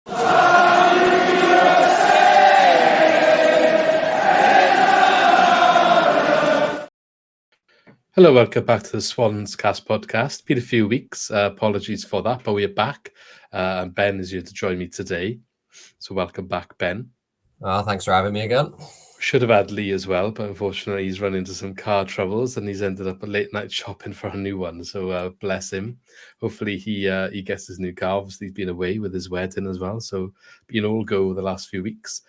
Hello, welcome back to the SwansCast podcast. Been a few weeks, apologies for that, but we're back. And Ben is here to join me today. So welcome back, Ben. Thanks for having me again. Should have had Lee as well, but unfortunately he's run into some car troubles and he's ended up a late night shopping for a new one. So bless him. Hopefully he gets his new car. Obviously he's been away with his wedding as well. So been all go the last few weeks.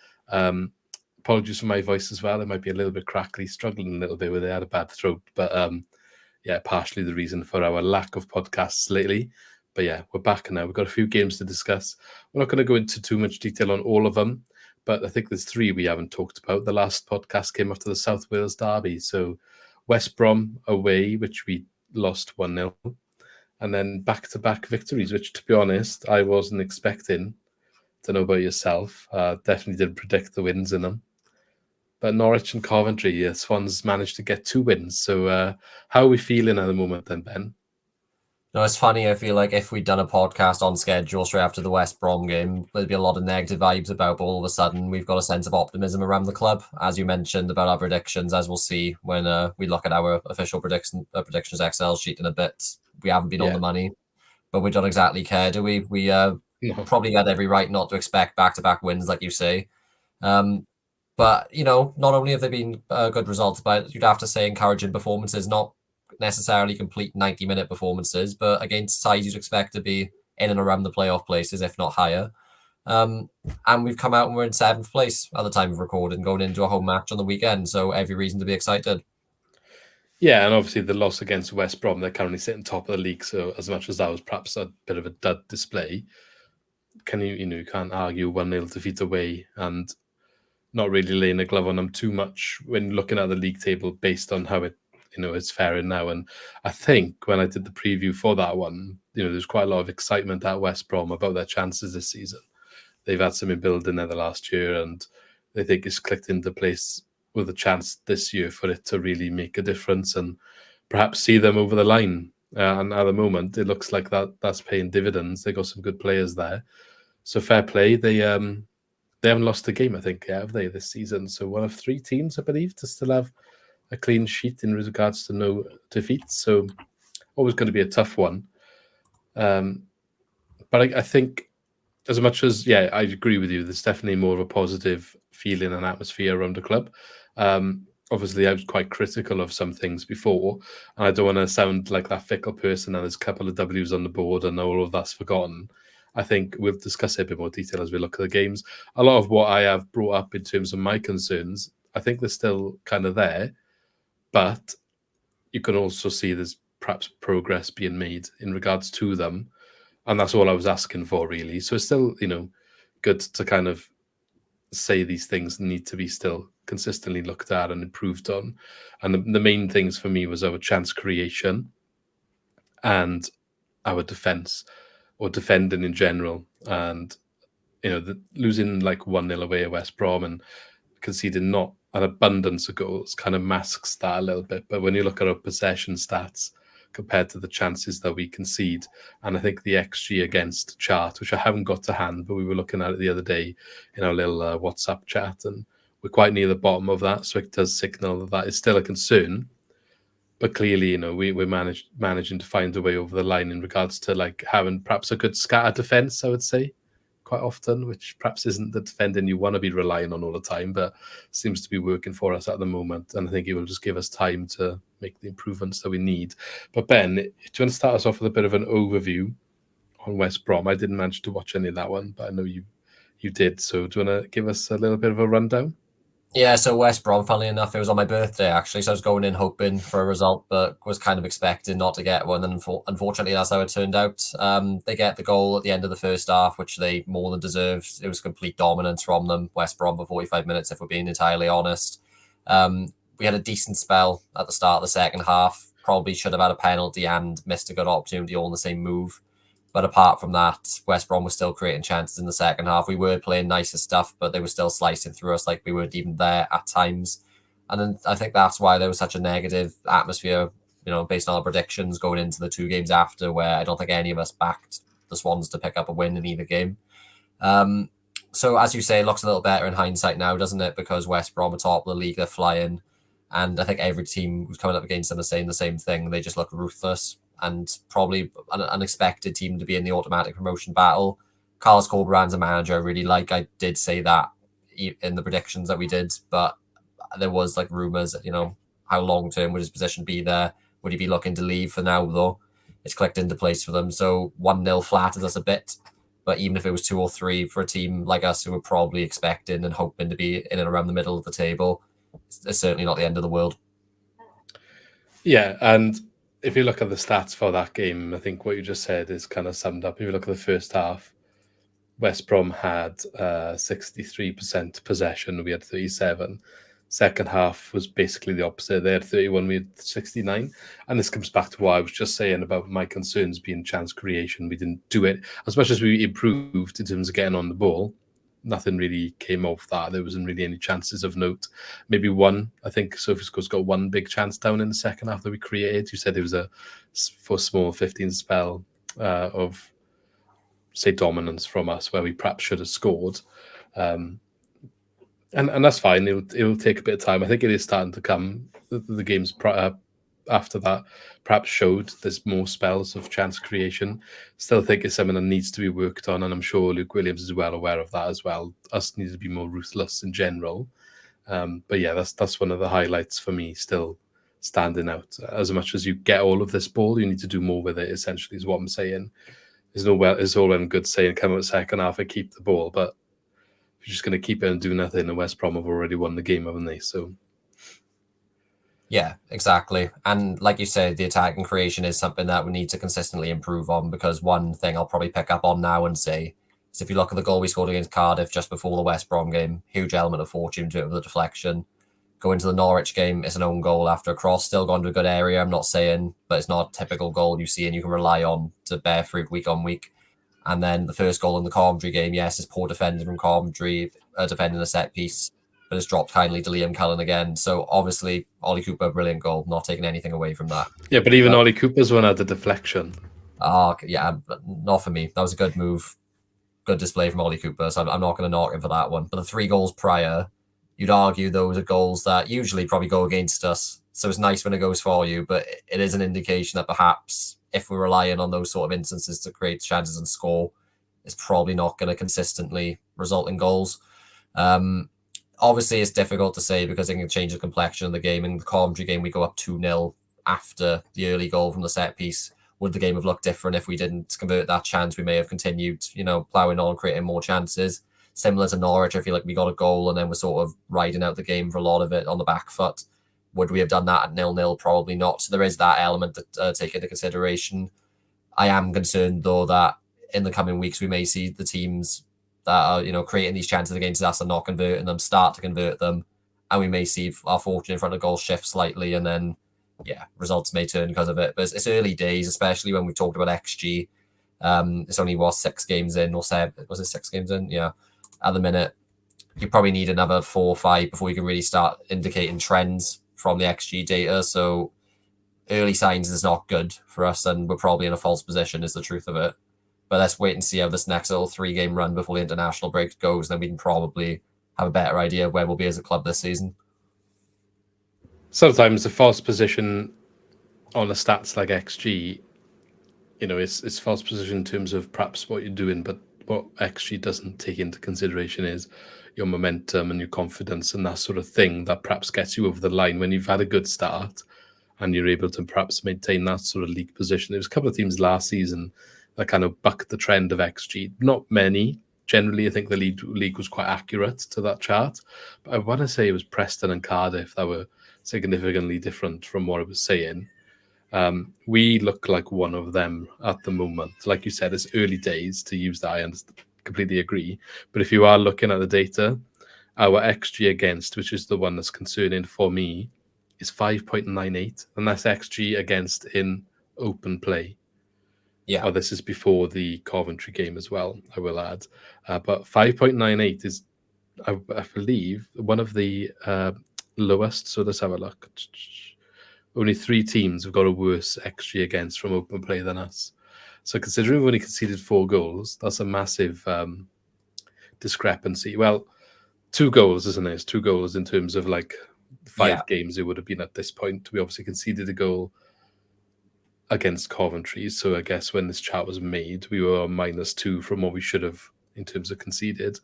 Apologies for my voice as well. It might be a little bit crackly, struggling a little bit with it. I had a bad throat, but partially the reason for our lack of podcasts lately. But yeah, we're back now. We've got a few games to discuss. We're not going to go into too much detail on all of them, but I think there's three we haven't talked about. The last podcast came after the South Wales derby. So West Brom away, which we lost 1-0. And then back-to-back victories, which, to be honest, I wasn't expecting. Don't know about yourself. Definitely didn't predict the wins in them. But Norwich and Coventry, Swans managed to get 2 wins. So how are we feeling at the moment then, Ben? No, it's funny. I feel like if we'd done a podcast on schedule straight after the West Brom game, there'd be a lot of negative vibes about, but all of a sudden we've got a sense of optimism around the club. As you mentioned about our predictions, as we'll see when we look at our official predictions Excel sheet in a bit, we haven't been on the money, but we don't exactly care, do we? We probably had every right not to expect back-to-back wins, like you say. But, not only have they been good results, but you'd have to say encouraging performances, not necessarily complete 90-minute performances, but against sides you'd expect to be in and around the playoff places, if not higher. And we've come out and we're in 7th place at the time of recording, going into a home match on the weekend, so every reason to be excited. Yeah, and obviously the loss against West Brom, they're currently sitting top of the league, so as much as that was perhaps a bit of a dud display, you can't argue 1-0 defeat away and not really laying a glove on them too much when looking at the league table based on how it's faring now. And I think when I did the preview for that one, there's quite a lot of excitement at West Brom about their chances this season. They've had something building there the last year, and they think it's clicked into place with a chance this year for it to really make a difference and perhaps see them over the line. And at the moment, it looks like that's paying dividends. They got some good players there. So fair play. They haven't lost a game, I think, have they, this season? So one of 3 teams, I believe, to still have a clean sheet in regards to no defeats. So always going to be a tough one. But I think as much as, I agree with you, there's definitely more of a positive feeling and atmosphere around the club. Obviously, I was quite critical of some things before, and I don't want to sound like that fickle person and there's a couple of W's on the board and all of that's forgotten. I think we'll discuss it in a bit more detail as we look at the games. A lot of what I have brought up in terms of my concerns, I think they're still kind of there, but you can also see there's perhaps progress being made in regards to them. And that's all I was asking for, really. So it's still, good to kind of say these things need to be still consistently looked at and improved on. And the main things for me was our chance creation and our defence, or defending in general. And, losing like 1-0 away at West Brom and conceding not an abundance of goals kind of masks that a little bit. But when you look at our possession stats compared to the chances that we concede, and I think the XG against chart, which I haven't got to hand, but we were looking at it the other day in our little WhatsApp chat, and we're quite near the bottom of that. So it does signal that is still a concern. But clearly, we're managing to find a way over the line in regards to like having perhaps a good scatter defence, I would say, quite often, which perhaps isn't the defending you want to be relying on all the time, but seems to be working for us at the moment. And I think it will just give us time to make the improvements that we need. But Ben, do you want to start us off with a bit of an overview on West Brom? I didn't manage to watch any of that one, but I know you did. So do you want to give us a little bit of a rundown? Yeah, so West Brom, funnily enough, it was on my birthday, actually. So I was going in hoping for a result, but was kind of expecting not to get one. And unfortunately, that's how it turned out. They get the goal at the end of the first half, which they more than deserved. It was complete dominance from them, West Brom, for 45 minutes, if we're being entirely honest. We had a decent spell at the start of the second half. Probably should have had a penalty and missed a good opportunity all in the same move. But apart from that, West Brom was still creating chances in the second half. We were playing nicer stuff, but they were still slicing through us like we weren't even there at times. And then I think that's why there was such a negative atmosphere, based on our predictions going into the 2 games after, where I don't think any of us backed the Swans to pick up a win in either game. So as you say, it looks a little better in hindsight now, doesn't it? Because West Brom are top of the league, they're flying. And I think every team who's coming up against them is saying the same thing. They just look ruthless and probably an unexpected team to be in the automatic promotion battle. Carlos Corberán's a manager I really like. I did say that in the predictions that we did, but there was like rumours that, how long term would his position be there? Would he be looking to leave? For now, though, it's clicked into place for them. So 1-0 flatters us a bit. But even if it was 2 or 3 for a team like us who were probably expecting and hoping to be in and around the middle of the table, it's certainly not the end of the world. Yeah, and if you look at the stats for that game, I think what you just said is kind of summed up. If you look at the first half, West Brom had 63% possession. We had 37. Second half was basically the opposite. They had 31, we had 69. And this comes back to what I was just saying about my concerns being chance creation. We didn't do it. As much as we improved in terms of getting on the ball, nothing really came off that. There wasn't really any chances of note. Maybe one. I think Sofisco's got one big chance down in the second half that we created. You said there was a for small 15 spell of, say, dominance from us where we perhaps should have scored. And that's fine. It'll take a bit of time. I think it is starting to come. The games after that perhaps showed there's more spells of chance creation. Still think it's something that needs to be worked on, and I'm sure Luke Williams is well aware of that as well. Us need to be more ruthless in general. But yeah, that's one of the highlights for me, still standing out. As much as you get all of this ball, you need to do more with it, essentially, is what I'm saying. It's all well and good saying come out second half and keep the ball, but if you're just going to keep it and do nothing, and West Brom have already won the game, haven't they? So yeah, exactly. And like you said, the attacking creation is something that we need to consistently improve on, because one thing I'll probably pick up on now and say is if you look at the goal we scored against Cardiff just before the West Brom game, huge element of fortune to it with the deflection. Go into the Norwich game, it's an own goal after a cross, still gone to a good area, I'm not saying, but it's not a typical goal you see and you can rely on to bear fruit week on week. And then the first goal in the Coventry game, yes, it's poor defending from Coventry, defending a set piece, but it's dropped kindly to Liam Cullen again. So obviously, Ollie Cooper, brilliant goal, not taking anything away from that. yeah, but even Ollie Cooper's one had the deflection. Yeah, not for me. That was a good move, good display from Ollie Cooper, so I'm not going to knock him for that one. But the 3 goals prior, you'd argue those are goals that usually probably go against us. So it's nice when it goes for you, but it is an indication that perhaps if we're relying on those sort of instances to create chances and score, it's probably not going to consistently result in goals. Obviously, it's difficult to say because it can change the complexion of the game. In the Coventry game, we go up 2-0 after the early goal from the set piece. Would the game have looked different if we didn't convert that chance? We may have continued, ploughing on, creating more chances. Similar to Norwich, I feel like we got a goal and then we're sort of riding out the game for a lot of it on the back foot. Would we have done that at 0-0? Probably not. So there is that element to take into consideration. I am concerned, though, that in the coming weeks we may see the teams that are, creating these chances against us and not converting them start to convert them, and we may see our fortune in front of goal shift slightly, and then results may turn because of it. But it's early days, especially when we've talked about XG. It's only 6 games in, or 7. Was it 6 games in? Yeah. At the minute, you probably need another 4 or 5 before you can really start indicating trends from the XG data. So early signs is not good for us, and we're probably in a false position is the truth of it. But let's wait and see how this next little 3-game run before the international break goes, and then we can probably have a better idea of where we'll be as a club this season. Sometimes the false position on a stats like XG, it's false position in terms of perhaps what you're doing, but what XG doesn't take into consideration is your momentum and your confidence and that sort of thing that perhaps gets you over the line when you've had a good start and you're able to perhaps maintain that sort of league position. There was a couple of teams last season that kind of bucked the trend of XG. Not many. Generally, I think the league was quite accurate to that chart. But I want to say it was Preston and Cardiff that were significantly different from what I was saying. We look like one of them at the moment. Like you said, it's early days to use that. I completely agree. But if you are looking at the data, our XG against, which is the one that's concerning for me, is 5.98. And that's XG against in open play. Yeah. Oh, this is before the Coventry game as well, I will add. But 5.98 is, I believe, one of the lowest. So let's have a look. Only 3 teams have got a worse XG against from open play than us. So considering we've only conceded 4 goals, that's a massive discrepancy. Well, 2 goals, isn't it? It's 2 goals in terms of like 5 games it would have been at this point. We obviously conceded a goal against Coventry, so I guess when this chat was made, we were -2 from what we should have in terms of conceded.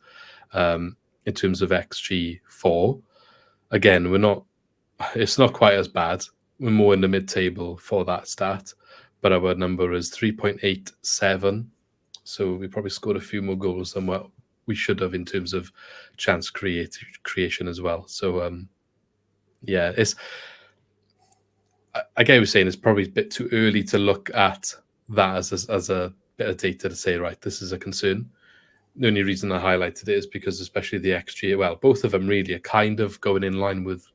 In terms of XG4, again, it's not quite as bad. We're more in the mid-table for that stat, but our number is 3.87, so we probably scored a few more goals than what we should have in terms of chance creation as well. So yeah, I get what you're saying. It's probably a bit too early to look at that as a bit of data to say, right, this is a concern. The only reason I highlighted it is because especially the XG, well, both of them really are kind of going in line with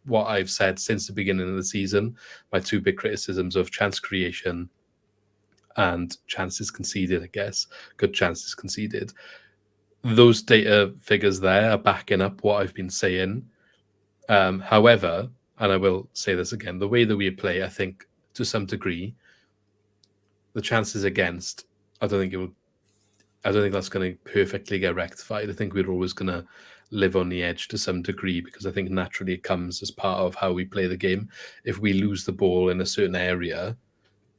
what I've said since the beginning of the season. My 2 big criticisms of chance creation and chances conceded, I guess, good chances conceded. Those data figures there are backing up what I've been saying. However, and I will say this again, the way that we play, I think, to some degree, the chances against, I don't think that's going to perfectly get rectified. I think we're always going to live on the edge to some degree because I think naturally it comes as part of how we play the game. If we lose the ball in a certain area,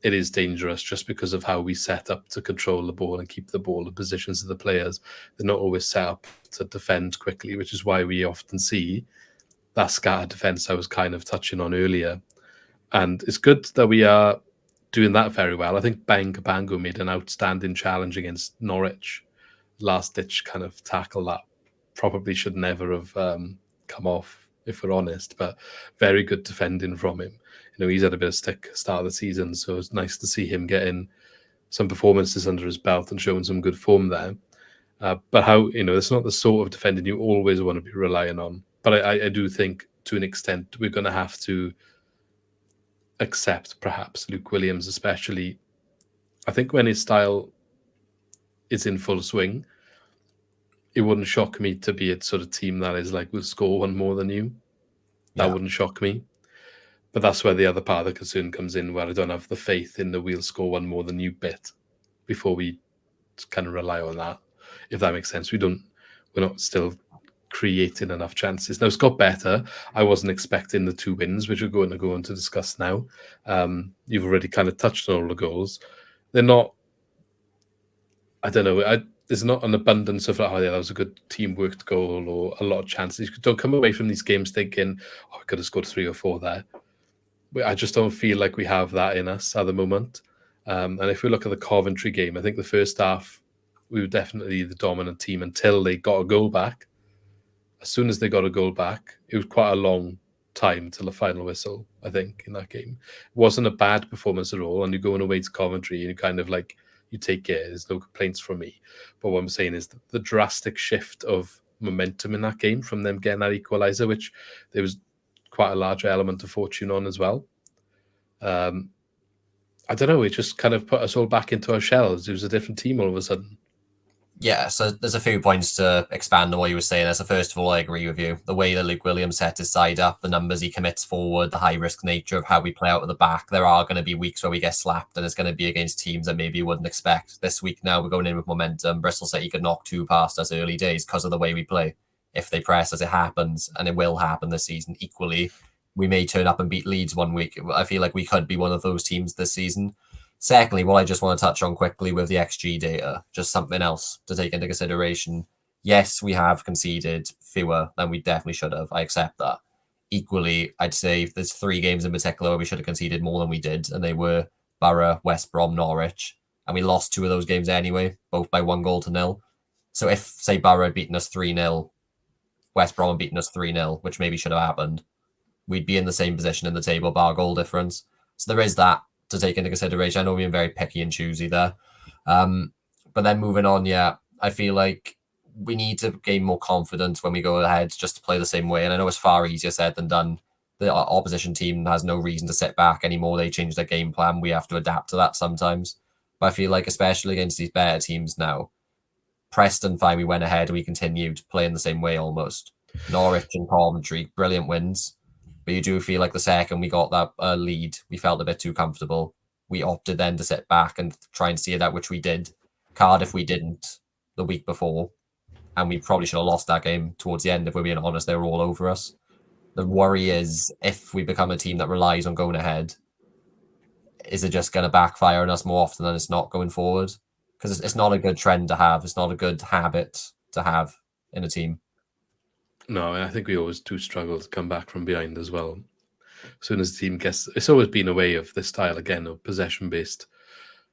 it is dangerous just because of how we set up to control the ball and keep the ball, the positions of the players. They're not always set up to defend quickly, which is why we often see that scattered defence I was kind of touching on earlier. And it's good that we are doing that very well. I think Bang Kabango made an outstanding challenge against Norwich. Last-ditch kind of tackle that probably should never have come off, if we're honest, but very good defending from him. He's had a bit of stick start of the season, so it's nice to see him getting some performances under his belt and showing some good form there. But how, it's not the sort of defending you always want to be relying on. But I do think, to an extent, we're going to have to accept, perhaps, Luke Williams especially. I think when his style is in full swing, it wouldn't shock me to be a sort of team that is like, we'll score 1 more than you. That wouldn't shock me. But that's where the other part of the concern comes in, where I don't have the faith in the we'll score 1 more than you bit before we kind of rely on that, if that makes sense. We're not still creating enough chances. Now, it's got better. I wasn't expecting the 2 wins, which we're going to go on to discuss now. You've already kind of touched on all the goals. They're not, I don't know, there's not an abundance of, oh yeah, that was a good team-worked goal or a lot of chances. You don't come away from these games thinking, oh, I could have scored 3 or 4 there. I just don't feel like we have that in us at the moment. And if we look at the Coventry game, I think the first half, we were definitely the dominant team until they got a goal back. As soon as they got a goal back, it was quite a long time till the final whistle, I think, in that game. It wasn't a bad performance at all. And you're going away to Coventry and you kind of like, you take it. There's no complaints from me. But what I'm saying is the drastic shift of momentum in that game from them getting that equaliser, which there was quite a large element of fortune on as well. I don't know. It just kind of put us all back into our shells. It was a different team all of a sudden. Yeah, so there's a few points to expand on what you were saying. So first of all, I agree with you. The way that Luke Williams set his side up, the numbers he commits forward, the high-risk nature of how we play out at the back, there are going to be weeks where we get slapped, and it's going to be against teams that maybe you wouldn't expect. This week now, we're going in with momentum. Bristol City could knock 2 past us early days because of the way we play. If they press as it happens, and it will happen this season equally, we may turn up and beat Leeds one week. I feel like we could be one of those teams this season. Secondly, what I just want to touch on quickly with the XG data, just something else to take into consideration. Yes, we have conceded fewer than we definitely should have. I accept that. Equally, I'd say there's 3 games in particular where we should have conceded more than we did, and they were Borough, West Brom, Norwich. And we lost 2 of those games anyway, both by 1-0. So if, say, Borough had beaten us 3-0, West Brom had beaten us 3-0, which maybe should have happened, we'd be in the same position in the table, bar goal difference. So there is that to take into consideration. I know we're being very picky and choosy there. But then moving on, I feel like we need to gain more confidence when we go ahead just to play the same way. And I know it's far easier said than done. The opposition team has no reason to sit back anymore. They change their game plan. We have to adapt to that sometimes. But I feel like, especially against these better teams now, Preston, fine, we went ahead and we continued playing the same way almost. Norwich and Coventry, brilliant wins. But you do feel like the second we got that lead, we felt a bit too comfortable. We opted then to sit back and try and see it out, which we did. Cardiff, we didn't the week before. and we probably should have lost that game towards the end if we're being honest. They were all over us. The worry is if we become a team that relies on going ahead, is it just going to backfire on us more often than it's not going forward? Because it's not a good trend to have. It's not a good habit to have in a team. No, I think we always do struggle to come back from behind as well. As soon as the team gets, it's always been a way of this style again of possession based.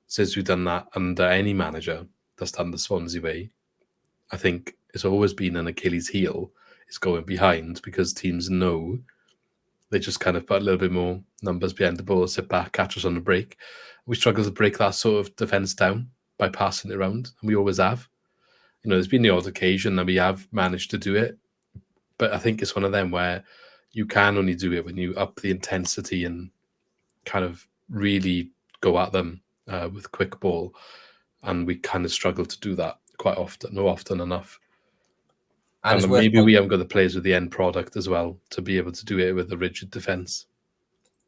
Since we've done that under any manager that's done the Swansea way, I think it's always been an Achilles heel. It's going behind because teams know they just kind of put a little bit more numbers behind the ball, sit back, catch us on the break. We struggle to break that sort of defence down by passing it around, and we always have. There's been the odd occasion that we have managed to do it, but I think it's one of them where you can only do it when you up the intensity and kind of really go at them with quick ball, and we kind of struggle to do that quite often, not often enough. And maybe we haven't got the players with the end product as well to be able to do it with a rigid defence.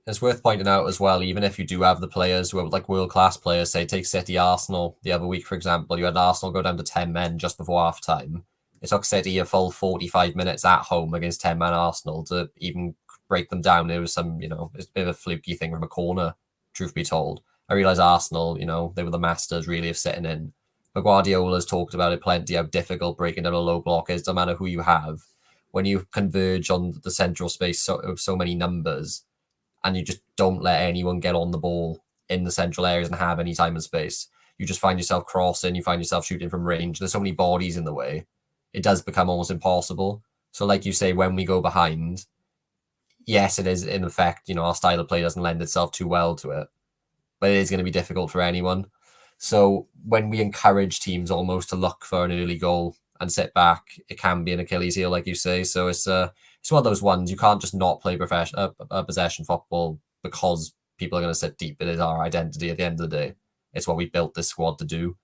It's worth pointing out as well, even if you do have the players who are like world-class players, say take City Arsenal the other week, for example, you had Arsenal go down to 10 men just before half-time. It took City a full 45 minutes at home against 10-man Arsenal to even break them down. It was some, it's a bit of a fluky thing from a corner, truth be told. I realise Arsenal, they were the masters really of sitting in. But Guardiola's talked about it plenty, how difficult breaking down a low block is, no matter who you have. When you converge on the central space so many numbers, and you just don't let anyone get on the ball in the central areas and have any time and space, you just find yourself crossing, you find yourself shooting from range. There's so many bodies in the way. It does become almost impossible. So like you say, when we go behind, yes, it is in effect, our style of play doesn't lend itself too well to it, but it is going to be difficult for anyone. So when we encourage teams almost to look for an early goal and sit back, it can be an Achilles heel, like you say. So it's one of those ones you can't just not play possession football because people are going to sit deep. It is our identity at the end of the day. It's what we built this squad to do.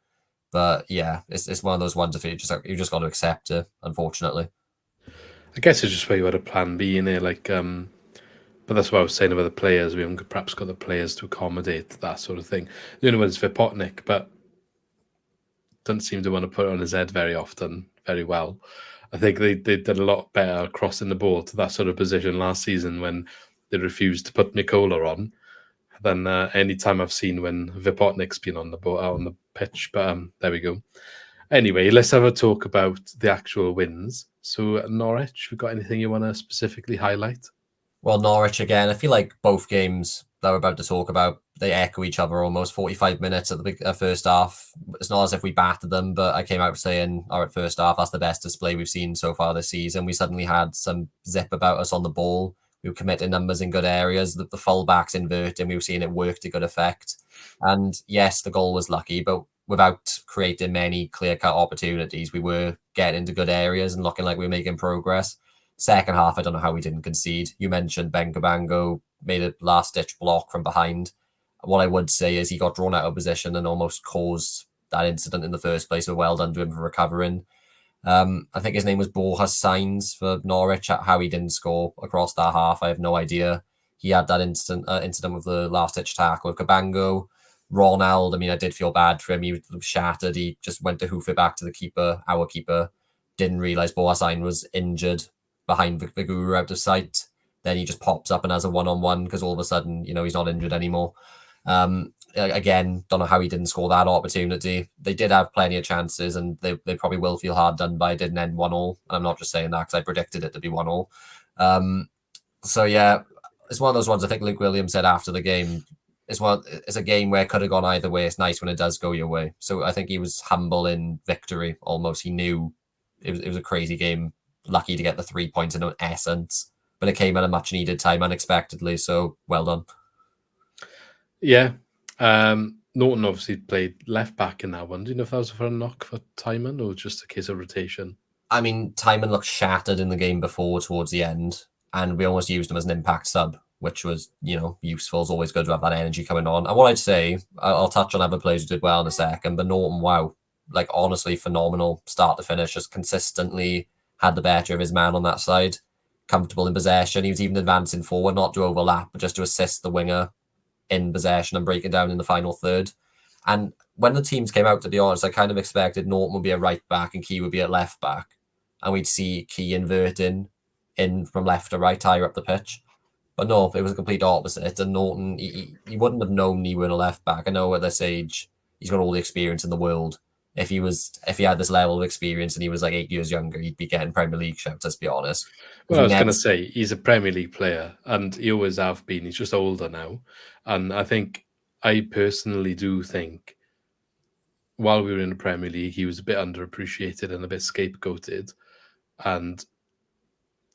But yeah, it's one of those ones you just got to accept it, unfortunately. I guess it's just where you had a plan B in there, but that's what I was saying about the players. We haven't perhaps got the players to accommodate that sort of thing. The only one is Vipotnik, but doesn't seem to want to put it on his head very often, very well. I think they did a lot better crossing the ball to that sort of position last season when they refused to put Nicola on than any time I've seen when Vipotnik's been on the ball, out on the pitch. But there we go. Anyway, let's have a talk about the actual wins. So Norwich, we got anything you want to specifically highlight? Well, Norwich again, I feel like both games that we're about to talk about, they echo each other almost. 45 minutes at the first half. It's not as if we battered them, but I came out saying, all right, first half, that's the best display we've seen so far this season. We suddenly had some zip about us on the ball. We were committing numbers in good areas. The fullbacks inverting, we were seeing it work to good effect. And yes, the goal was lucky, but without creating many clear-cut opportunities, we were getting into good areas and looking like we were making progress. Second half, I don't know how we didn't concede. You mentioned Ben Cabango made a last-ditch block from behind. What I would say is he got drawn out of position and almost caused that incident in the first place. So well done to him for recovering. I think his name was Borjas Sainz for Norwich. How he didn't score across that half, I have no idea. He had that incident with the last-ditch tackle with Cabango. Ronald, I did feel bad for him. He was shattered. He just went to hoof it back to the keeper, our keeper. Didn't realise Borjas Sainz was injured behind the guru out of sight. Then he just pops up and has a one-on-one because all of a sudden, he's not injured anymore. Again, don't know how he didn't score that opportunity. They did have plenty of chances and they probably will feel hard done by. It didn't end 1-1. And I'm not just saying that because I predicted it to be 1-1. So yeah, it's one of those ones I think Luke Williams said after the game. It's a game where it could have gone either way. It's nice when it does go your way. So I think he was humble in victory almost. He knew it was a crazy game. Lucky to get the 3 points in essence, but it came at a much needed time unexpectedly. So well done. Yeah. Norton obviously played left back in that one. Do you know if that was for a knock for Timon or just a case of rotation? Timon looked shattered in the game before towards the end, and we almost used him as an impact sub, which was, useful. It's always good to have that energy coming on. And what I'd say, I'll touch on other players who did well in a second, but Norton, wow, honestly phenomenal start to finish, just consistently had the better of his man on that side, comfortable in possession. He was even advancing forward, not to overlap, but just to assist the winger in possession and breaking down in the final third. And when the teams came out, to be honest, I kind of expected Norton would be a right back and Key would be at left back. And we'd see Key inverting in from left to right, higher up the pitch. But no, it was a complete opposite. And Norton, he wouldn't have known he were a left back. I know at this age, he's got all the experience in the world. If he had this level of experience and he was like 8 years younger, he'd be getting Premier League shouts, let's be honest. Well, I was going to say, he's a Premier League player, and he always have been. He's just older now. And I personally do think, while we were in the Premier League, he was a bit underappreciated and a bit scapegoated. And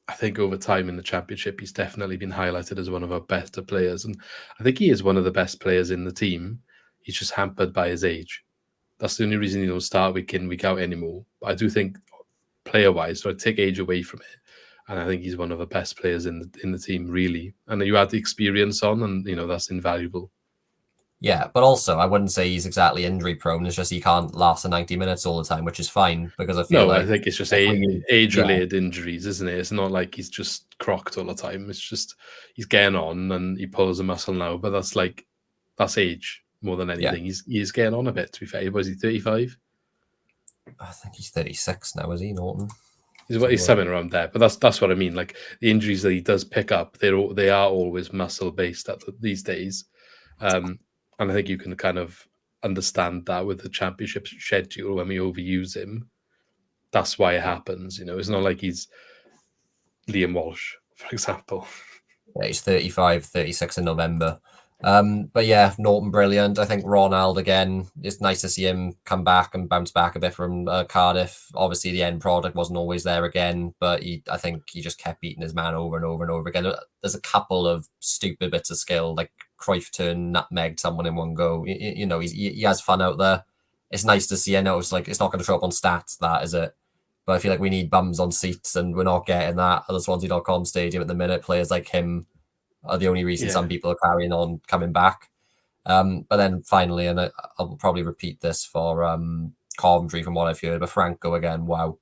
I think over time in the Championship, he's definitely been highlighted as one of our better players. And I think he is one of the best players in the team. He's just hampered by his age. That's the only reason he don't start week in, week out anymore. But I do think, player-wise, so I take age away from it. And I think he's one of the best players in the team, really. And you add the experience on, and that's invaluable. Yeah, but also I wouldn't say he's exactly injury prone. It's just he can't last the 90 minutes all the time, which is fine because I feel I think it's just age-related injuries, isn't it? It's not like he's just crocked all the time. It's just he's getting on and he pulls a muscle now, but that's age more than anything. Yeah. He's getting on a bit, to be fair. Was he 35? I think he's 36 now, is he, Norton? He's something around there, but that's what I mean. Like the injuries that he does pick up, they are always muscle based these days, and I think you can kind of understand that with the Championship schedule when we overuse him. That's why it happens. It's not like he's Liam Walsh, for example. Yeah, he's 35, 36 in November. But yeah, Norton brilliant. I think Ronald again. It's nice to see him come back and bounce back a bit from Cardiff. Obviously, the end product wasn't always there again, but I think he just kept beating his man over and over and over again. There's a couple of stupid bits of skill, like Cruyff turn nutmegged someone in one go. He has fun out there. It's nice to see. I know it's not going to show up on stats, that is it. But I feel like we need bums on seats, and we're not getting that at the Swansea.com stadium at the minute. Players like him are the only reason some people are carrying on coming back. But then finally, and I'll probably repeat this for Coventry from what I've heard, but Franco again, wow.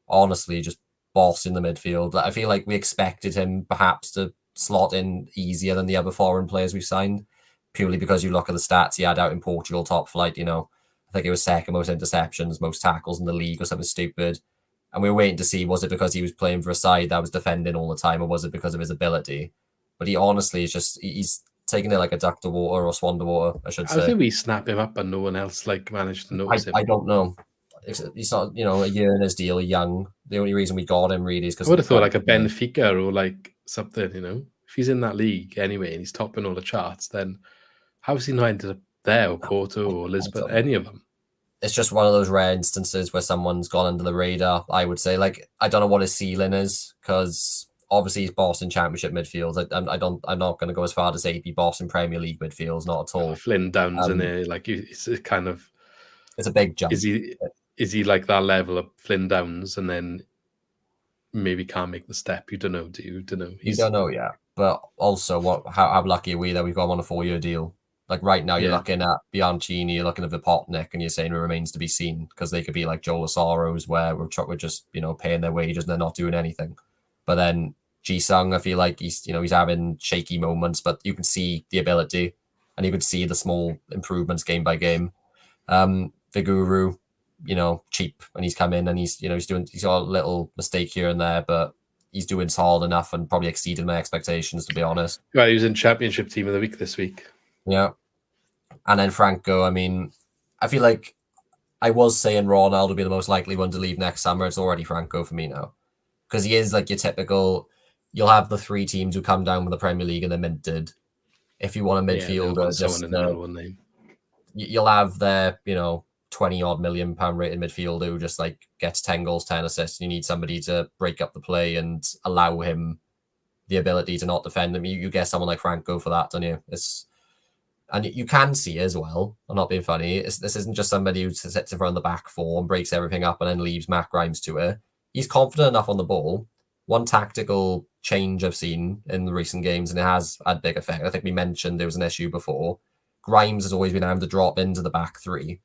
Honestly, just boss in the midfield. I feel like we expected him perhaps to slot in easier than the other foreign players we've signed, purely because you look at the stats he had out in Portugal, top flight, I think it was second most interceptions, most tackles in the league or something stupid. And we were waiting to see, was it because he was playing for a side that was defending all the time, or was it because of his ability? But he honestly is he's taking it like a duck to water or swan to water, I should say. How did we snap him up and no one else managed to notice him? I don't know. He's not, a year in his deal, young. The only reason we got him really is because I would have thought like a Benfica or like something, If he's in that league anyway and he's topping all the charts, then how has he not ended up there, or Porto or Lisbon, any of them? It's just one of those rare instances where someone's gone under the radar, I would say. Like, I don't know what his ceiling is, because obviously he's boss in Championship midfields. I'm not going to go as far to say he'd be boss in Premier League midfields, not at all. Flynn Downs in there, like it's a kind of. It's a big jump. Is he like that level of Flynn Downs, and then maybe can't make the step? You don't know, do you? Don't know. You don't know yet. But also, how lucky are we that we've got him on a 4-year deal? Like right now, you're looking at Bianchini, you're looking at Vipotnik, and you're saying it remains to be seen, because they could be like Joe Lasaro's, where we're just paying their wages and they're not doing anything. But then Ji-sung, I feel like he's having shaky moments, but you can see the ability, and you can see the small improvements game by game. Viguru, cheap, and he's come in and he's got a little mistake here and there, but he's doing solid enough and probably exceeded my expectations, to be honest. Right, he was in Championship Team of the Week this week. Yeah. And then Franco, I feel like I was saying Ronald would be the most likely one to leave next summer. It's already Franco for me now. Because he is like your typical, you'll have the 3 teams who come down from the Premier League and they're minted. If you want a midfielder, you'll have their, 20 odd £million rated midfielder who just like gets 10 goals, 10 assists. You need somebody to break up the play and allow him the ability to not defend him. You get someone like Franco for that, don't you? And you can see as well, I'm not being funny, this isn't just somebody who sits in front of the back 4 and breaks everything up and then leaves Matt Grimes to it. He's confident enough on the ball. One tactical change I've seen in the recent games, and it has had big effect. I think we mentioned there was an issue before. Grimes has always been able to drop into the back 3,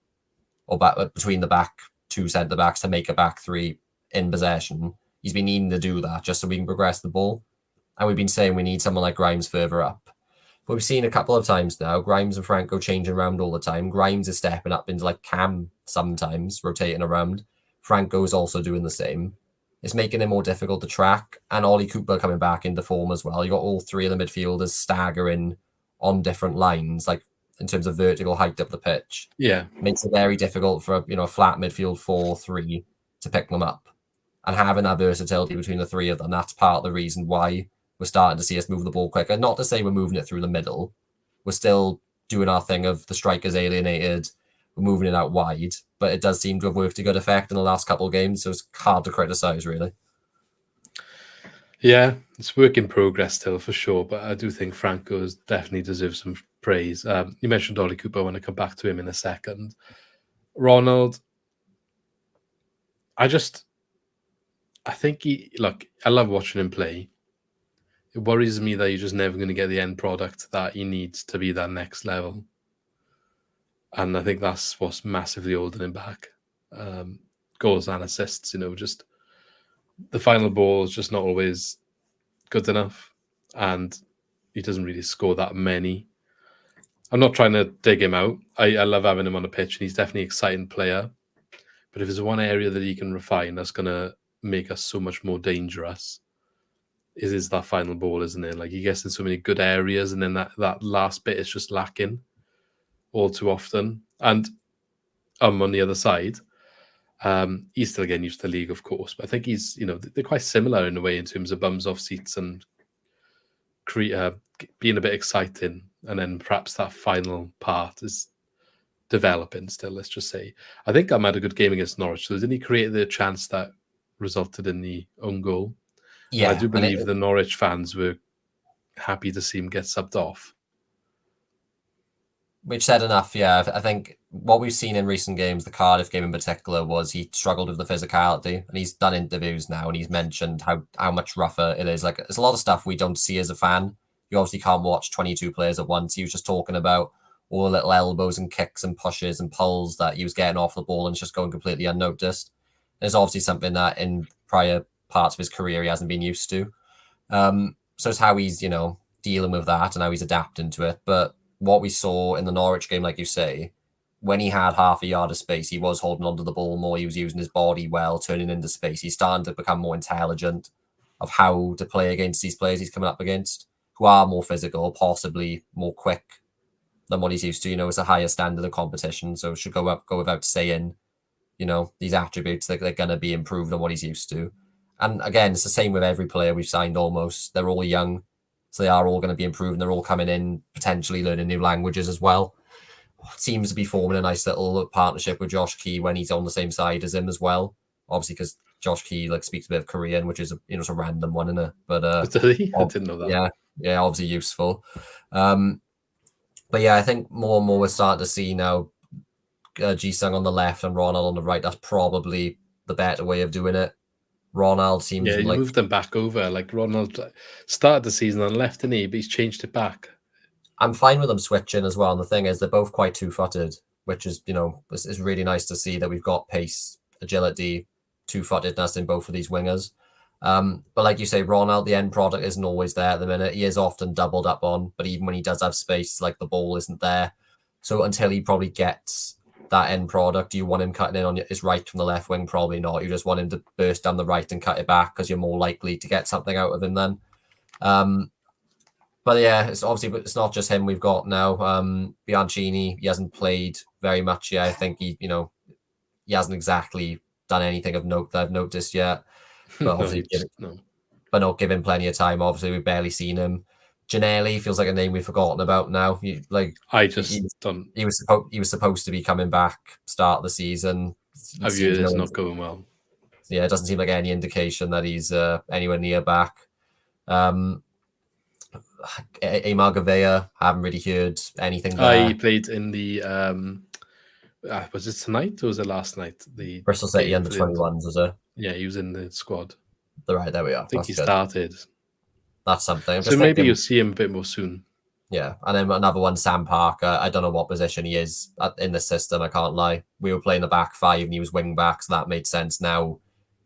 or back between the back 2 centre-backs to make a back 3 in possession. He's been needing to do that just so we can progress the ball. And we've been saying we need someone like Grimes further up. But we've seen a couple of times now, Grimes and Franco changing around all the time. Grimes is stepping up into like Cam sometimes, rotating around. Franco is also doing the same. It's making it more difficult to track. And Ollie Cooper coming back into form as well. You got all three of the midfielders staggering on different lines, like in terms of vertical height up the pitch. Yeah. Makes it very difficult for a flat midfield 4-3 to pick them up. And having that versatility between the three of them, that's part of the reason why we're starting to see us move the ball quicker. Not to say we're moving it through the middle. We're still doing our thing of the strikers alienated. We're moving it out wide. But it does seem to have worked to good effect in the last couple of games. So it's hard to criticise, really. Yeah, it's work in progress still, for sure. But I do think Franco definitely deserves some praise. You mentioned Ollie Cooper. I want to come back to him in a second. Ronald, I think I love watching him play. It worries me that you're just never going to get the end product that he needs to be that next level. And I think that's what's massively holding him back. Goals and assists, just the final ball is just not always good enough. And he doesn't really score that many. I'm not trying to dig him out. I love having him on the pitch, and he's definitely an exciting player. But if there's one area that he can refine that's going to make us so much more dangerous, it is that final ball, isn't it? Like, he gets in so many good areas, and then that last bit is just lacking all too often. And on the other side, he's still getting used to the league, of course. But I think he's, they're quite similar in a way in terms of bums off seats and being a bit exciting. And then perhaps that final part is developing still, let's just say. I think Am had a good game against Norwich. So didn't he create the chance that resulted in the own goal? Yeah, and I do believe the Norwich fans were happy to see him get subbed off. Which said enough, yeah. I think what we've seen in recent games, the Cardiff game in particular, was he struggled with the physicality, and he's done interviews now, and he's mentioned how much rougher it is. Like, it's a lot of stuff we don't see as a fan. You obviously can't watch 22 players at once. He was just talking about all the little elbows and kicks and pushes and pulls that he was getting off the ball and just going completely unnoticed. And it's obviously something that in prior parts of his career he hasn't been used to. So it's how he's, dealing with that and how he's adapting to it. But what we saw in the Norwich game, like you say, when he had half a yard of space, he was holding onto the ball more. He was using his body well, turning into space. He's starting to become more intelligent of how to play against these players he's coming up against, who are more physical, possibly more quick than what he's used to. It's a higher standard of competition, so it should go without saying, these attributes, they're going to be improved on what he's used to. And again, it's the same with every player we've signed almost. They're all young, so they are all going to be improved. They're all coming in, potentially learning new languages as well. Seems to be forming a nice little partnership with Josh Key when he's on the same side as him as well. Obviously, because Josh Key speaks a bit of Korean, which is it's a random one, isn't it? But I didn't know that. Yeah, obviously useful. But yeah, I think more and more we're starting to see now Ji-sung on the left and Ronald on the right. That's probably the better way of doing it. Ronald seems he moved them back over. Like, Ronald started the season on left, didn't he? But he's changed it back. I'm fine with them switching as well. And the thing is, they're both quite two-footed, which is, it's really nice to see that we've got pace, agility, two-footedness in both of these wingers. But like you say, Ronald, the end product isn't always there at the minute. He is often doubled up on, but even when he does have space, the ball isn't there. So until he probably gets that end product, do you want him cutting in on his right from the left wing? Probably not. You just want him to burst down the right and cut it back because you're more likely to get something out of him then. But yeah, it's not just him we've got now. Bianchini, he hasn't played very much yet. I think he hasn't exactly done anything of note that I've noticed yet. But obviously, but not given plenty of time. Obviously, we've barely seen him. Janelli feels like a name we've forgotten about now. He was supposed to be coming back start of the season. I've heard it's not going well. Yeah, it doesn't seem like any indication that he's anywhere near back. Amar Gavea, haven't really heard anything there. He played in the was it tonight or was it last night? The Bristol City under 21s, was it? Yeah, he was in the squad. Right, there we are. I think he started. That's something. So maybe you'll see him a bit more soon. Yeah, and then another one, Sam Parker. I don't know what position he is in the system, I can't lie. We were playing the back five and he was wing back, so that made sense. Now,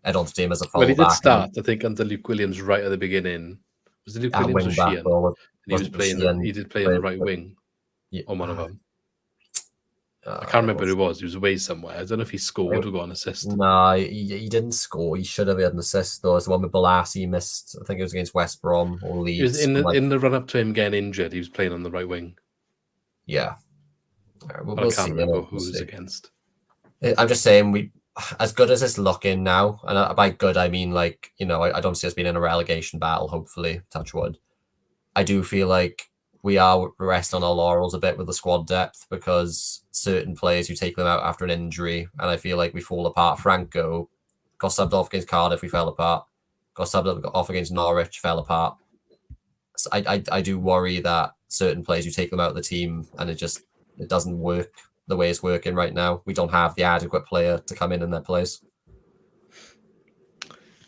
I don't see him as a full back. Well, he did start, I think, under Luke Williams right at the beginning. Was it Luke at Williams or wing back, Sheehan? or And he was playing. He did play on the right wing. He did play on the right wing on one of them. I can't remember who it was. He was away somewhere. I don't know if he scored or got an assist. No, he didn't score. He should have had an assist though. It's the one with Balassi he missed. I think it was against West Brom or Leeds. He was in the run up to him getting injured. He was playing on the right wing. Yeah, I can't remember who it was against. I'm just saying, as good as it's looking now, and by good I mean like, I don't see us being in a relegation battle. Hopefully, touch wood. I do feel like we are resting on our laurels a bit with the squad depth, because certain players, you take them out after an injury, and I feel like we fall apart. Franco got subbed off against Cardiff, we fell apart. Got subbed off against Norwich, fell apart. So I do worry that certain players, you take them out of the team, and it doesn't work the way it's working right now. We don't have the adequate player to come in their place.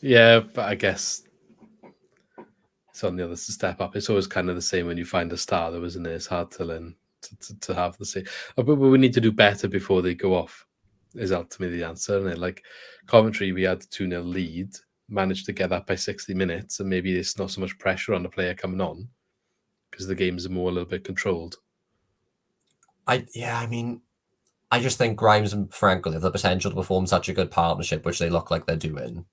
Yeah, but I guess it's on the others to step up. It's always kind of the same when you find a star, though, isn't it? It's hard to learn to have the same. But we need to do better before they go off, is ultimately the answer, isn't it? Like Coventry, we had 2-0 lead, managed to get that by 60 minutes, and maybe it's not so much pressure on the player coming on because the games are more a little bit controlled. I just think Grimes and Franco have the potential to perform such a good partnership, which they look like they're doing.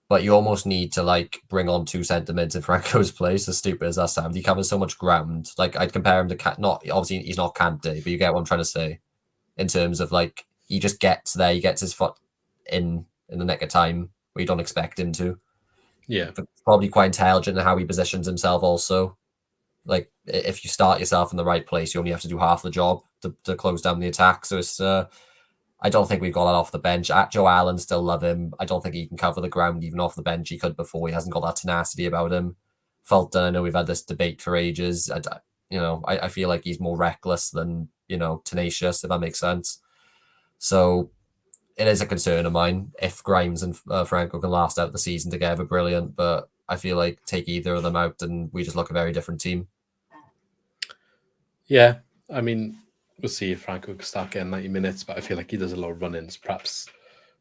But you almost need to bring on 2 centre mids in Franco's place, as stupid as that sounds. He covers so much ground. I'd compare him to obviously he's not Kante, but you get what I'm trying to say. In terms of he just gets there, he gets his foot in the nick of time where you don't expect him to. Yeah. But probably quite intelligent in how he positions himself also. If you start yourself in the right place, you only have to do half the job to close down the attack. So it's I don't think we've got that off the bench. At Joe Allen, still love him. I don't think he can cover the ground even off the bench. He could before. He hasn't got that tenacity about him. Fulton, I know we've had this debate for ages. I feel like he's more reckless than tenacious, if that makes sense. So it is a concern of mine. If Grimes and Franco can last out the season together, brilliant. But I feel like take either of them out and we just look a very different team. Yeah, I mean, we'll see if Franco can start getting 90 minutes, but I feel like he does a lot of run-ins. Perhaps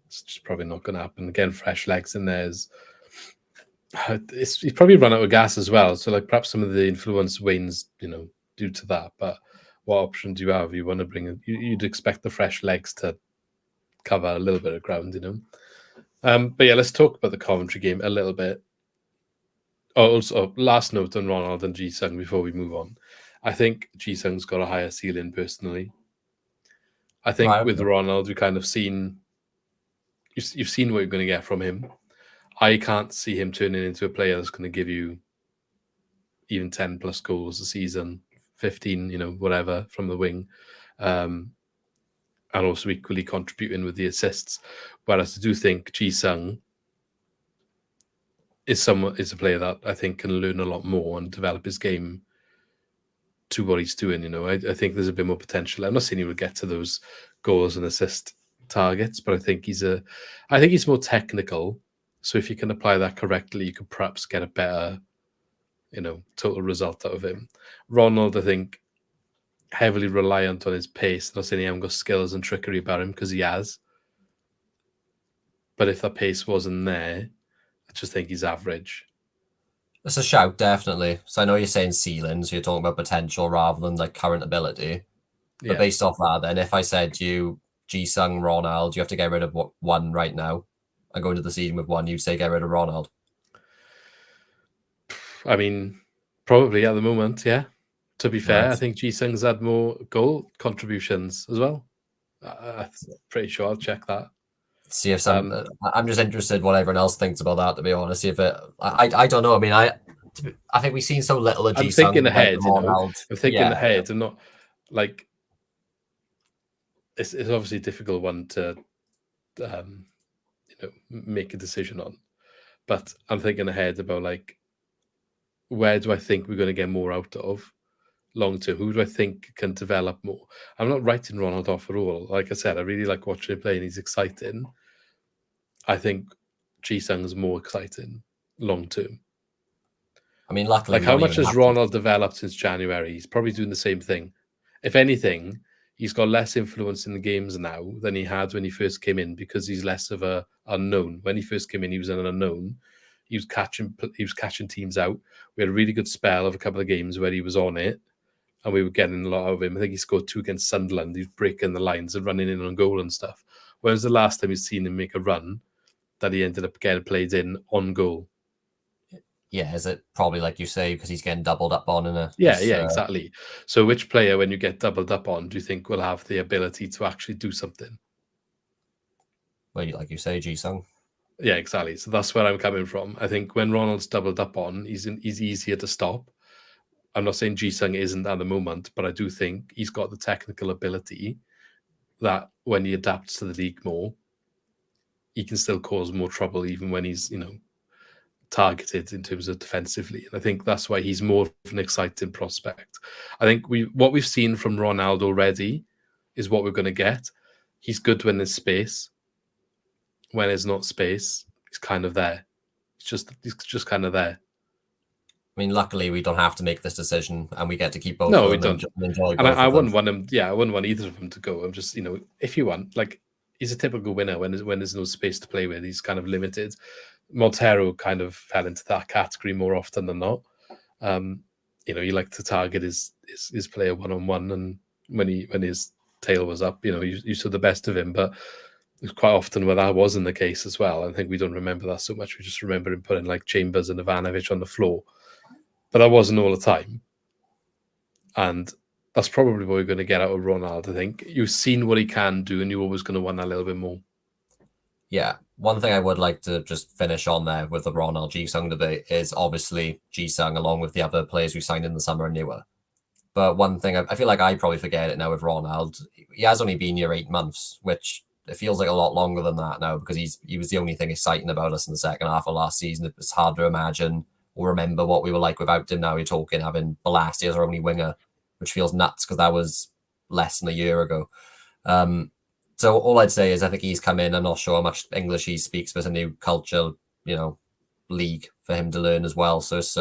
it's just probably not going to happen. Again, fresh legs in there he's probably run out of gas as well. So perhaps some of the influence wanes, due to that. But what option do you have? You want to bring in, you'd expect the fresh legs to cover a little bit of ground, But yeah, let's talk about the Coventry game a little bit. Oh, also, last note on Ronald and Ji-sung before we move on. I think Ji-sung's got a higher ceiling personally. I think with Ronald, we kind of seen, you've seen what you're going to get from him. I can't see him turning into a player that's going to give you even 10 plus goals a season, 15, whatever from the wing. And also equally contributing with the assists. Whereas I do think Ji-sung is a player that I think can learn a lot more and develop his game to what he's doing. I think there's a bit more potential. I'm not saying he will get to those goals and assist targets, but I think he's more technical. So if you can apply that correctly, you could perhaps get a better, total result out of him. Ronald, I think, heavily reliant on his pace. I'm not saying he hasn't got skills and trickery about him, because he has. But if that pace wasn't there, I just think he's average. It's a shout, definitely. So I know you're saying ceiling, so you're talking about potential rather than current ability. But based off that, then, if I said to you, Ji-sung, Ronald, you have to get rid of one right now, and go into the season with one, you'd say get rid of Ronald. I mean, probably at the moment, yeah. To be fair, I think Ji-sung's had more goal contributions as well. I'm pretty sure I'll check that. See if I'm just interested what everyone else thinks about that, to be honest. See if I don't know. I mean, I think we've seen so little of Ji-sung. I'm thinking ahead, I'm thinking ahead, and not it's obviously a difficult one to make a decision on. But I'm thinking ahead about where do I think we're going to get more out of long term? Who do I think can develop more? I'm not writing Ronald off at all. Like I said, I really like watching him play, and he's exciting. I think Ji-sung's more exciting long term. I mean, luckily, how much has Ronald developed since January? He's probably doing the same thing. If anything, he's got less influence in the games now than he had when he first came in, because he's less of a unknown. When he first came in, he was an unknown. He was catching teams out. We had a really good spell of a couple of games where he was on it, and we were getting a lot of him. I think he scored 2 against Sunderland. He was breaking the lines and running in on goal and stuff. When was the last time you've seen him make a run that he ended up getting played in on goal? Yeah, is it probably like you say because he's getting doubled up on in a Yeah, exactly. So which player, when you get doubled up on, do you think will have the ability to actually do something? Well, like you say, Ji-sung. Yeah, exactly. So that's where I'm coming from. I think when Ronald's doubled up on, he's easier to stop. I'm not saying Ji-sung isn't at the moment, but I do think he's got the technical ability that when he adapts to the league more, he can still cause more trouble even when he's, targeted in terms of defensively. And I think that's why he's more of an exciting prospect. I think what we've seen from Ronald already is what we're going to get. He's good when there's space. When there's not space, he's kind of there. He's just kind of there. I mean, luckily we don't have to make this decision, and we get to keep both. No, of we them don't. And enjoy And both I of wouldn't them. want him. Yeah, I wouldn't want either of them to go. I'm just, if you want, like, he's a typical winner when there's no space to play with. He's kind of limited. Montero kind of fell into that category more often than not. He liked to target his player one-on-one, and when his tail was up, you saw the best of him. But it was quite often where that wasn't the case as well. I think we don't remember that so much. We just remember him putting like Chambers and Ivanovic on the floor. But that wasn't all the time. And that's probably what we're going to get out of Ronald, I think. You've seen what he can do, and you're always going to want a little bit more. Yeah. One thing I would like to just finish on there with the Ronald Ji-sung debate is obviously Ji-sung, along with the other players we signed in the summer, are newer. But one thing, I feel like I probably forget it now with Ronald. He has only been here 8 months, which it feels like a lot longer than that now because he was the only thing exciting about us in the second half of last season. It's hard to imagine or remember what we were like without him. Now you're talking having Balassi as our only winger, which feels nuts because that was less than a year ago. So all I'd say is I think he's come in. I'm not sure how much English he speaks, but it's a new culture, league for him to learn as well. So it's